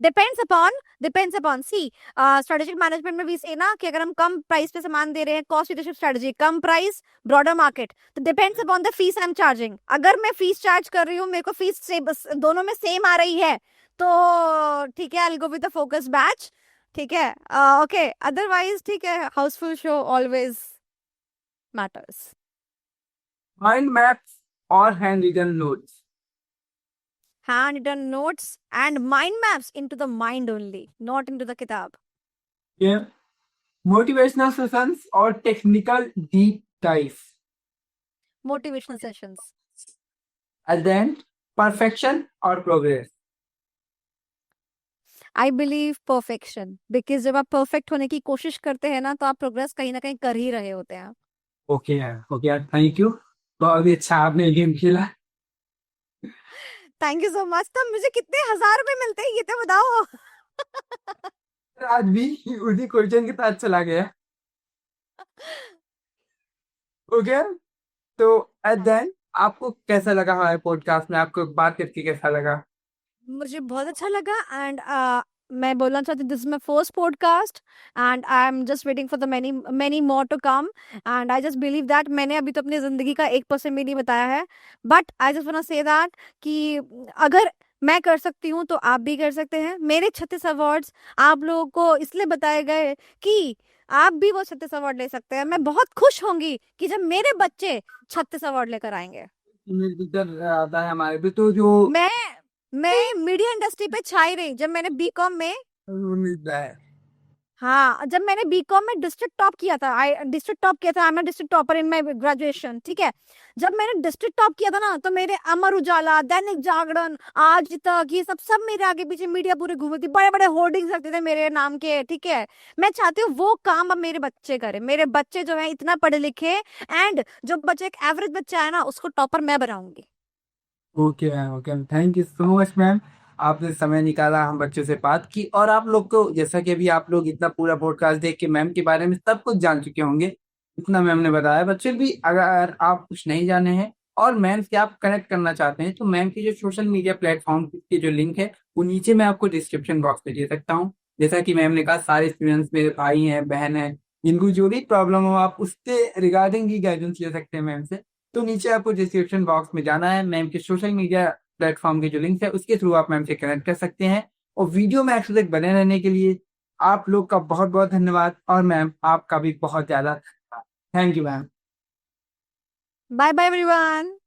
डिपेंड्स अपॉन सी स्ट्रेटेजिक मैनेजमेंट में भी से ना कि अगर हम कम प्राइस पे सामान दे रहे हैं, कॉस्ट लीडरशिप स्ट्रेटजी, कम प्राइस, ब्रॉडर मार्केट, तो depends upon the fees I am charging. अगर मैं फीस चार्ज कर रही हूँ, मेरे को फीस से बस दोनों में सेम आ रही है, तो ठीक है, I will go with the focus batch. ठीक है, ओके, अदरवाइज ठीक है, housefull show always matters. Mind maps और hand written notes. Handwritten notes and mind maps into the mind only, not into the kitab. ये motivational sessions और technical deep dive. Motivational sessions. At the end, perfection और progress. I believe perfection, because जब आप perfect होने की कोशिश करते हैं ना, तो आप प्रोग्रेस कहीं ना कहीं कर ही रहे होते हैं। ओके यार, ओके यार, थैंक यू। बहुत ही अच्छा आपने गेम खेला। Thank you so much. तब मुझे कितने 1000 रुपए मिलते हैं ये तो बताओ। आज भी उसी क्वेश्चन के साथ चला गया। ओके, तो एट द एंड आपको कैसा लगा हमारे पॉडकास्ट में? आपको बात करके कैसा लगा? मुझे बहुत अच्छा लगा, एंड मैं बोलना चाहती हूँ, this is my first podcast and I am just waiting for the many many more to come. And I just believe that मैंने अभी तो अपनी जिंदगी का 1% भी नहीं बताया है, but I just want say that कि अगर मैं कर सकती हूँ तो आप भी कर सकते हैं। मेरे 36 अवार्ड्स आप लोगों को इसलिए बताए गए कि आप भी वो 36 अवार्ड ले सकते हैं। मैं बहुत खुश होंगी कि जब मेरे बच्चे 36 अवार्ड लेकर आएंगे। डर आता है हमारे भी, तो जो मैं मीडिया इंडस्ट्री पे छाई रही जब मैंने बीकॉम में, उम्मीद है। हाँ, जब मैंने बीकॉम में डिस्ट्रिक्ट टॉप किया था, I am district topper in my graduation. ठीक है, जब मैंने डिस्ट्रिक्ट टॉप किया था ना, तो मेरे अमर उजाला, दैनिक जागरण, आज तक, ये सब मेरे आगे पीछे मीडिया पूरे घूमे थी, बड़े बड़े होर्डिंग्स रखते थे मेरे नाम के। ठीक है, मैं चाहती हूँ वो काम अब मेरे बच्चे करें। मेरे बच्चे जो है इतना पढ़े लिखे, एंड जो बच्चे एक एवरेज बच्चा है ना, उसको टॉपर मैं बनाऊंगी। Okay ma'am, okay, thank you so much ma'am. आपने समय निकाला, हम बच्चों से बात की, और आप लोग को जैसा कि अभी आप लोग इतना पूरा पॉडकास्ट देख के मैम के बारे में सब कुछ जान चुके होंगे, इतना मैम ने बताया। बच्चे भी अगर आप कुछ नहीं जाने हैं और मैम से आप कनेक्ट करना चाहते हैं, तो मैम की जो सोशल मीडिया प्लेटफॉर्म की जो लिंक है वो नीचे मैं आपको डिस्क्रिप्शन बॉक्स में दे सकता हूँ। जैसा कि मैम ने कहा, सारे स्टूडेंट्स मेरे भाई हैं, बहन हैं, जिनको जो भी प्रॉब्लम हो आप उससे रिगार्डिंग ही गाइडेंस ले सकते हैं मैम से। तो नीचे आपको डिस्क्रिप्शन बॉक्स में जाना है, मैम के सोशल मीडिया प्लेटफॉर्म के जो लिंक है उसके थ्रू आप मैम से कनेक्ट कर सकते हैं। और वीडियो में एक्चुअली बने रहने के लिए आप लोग का बहुत बहुत धन्यवाद, और मैम आपका भी बहुत ज्यादा धन्यवाद। Thank you ma'am. Bye bye everyone.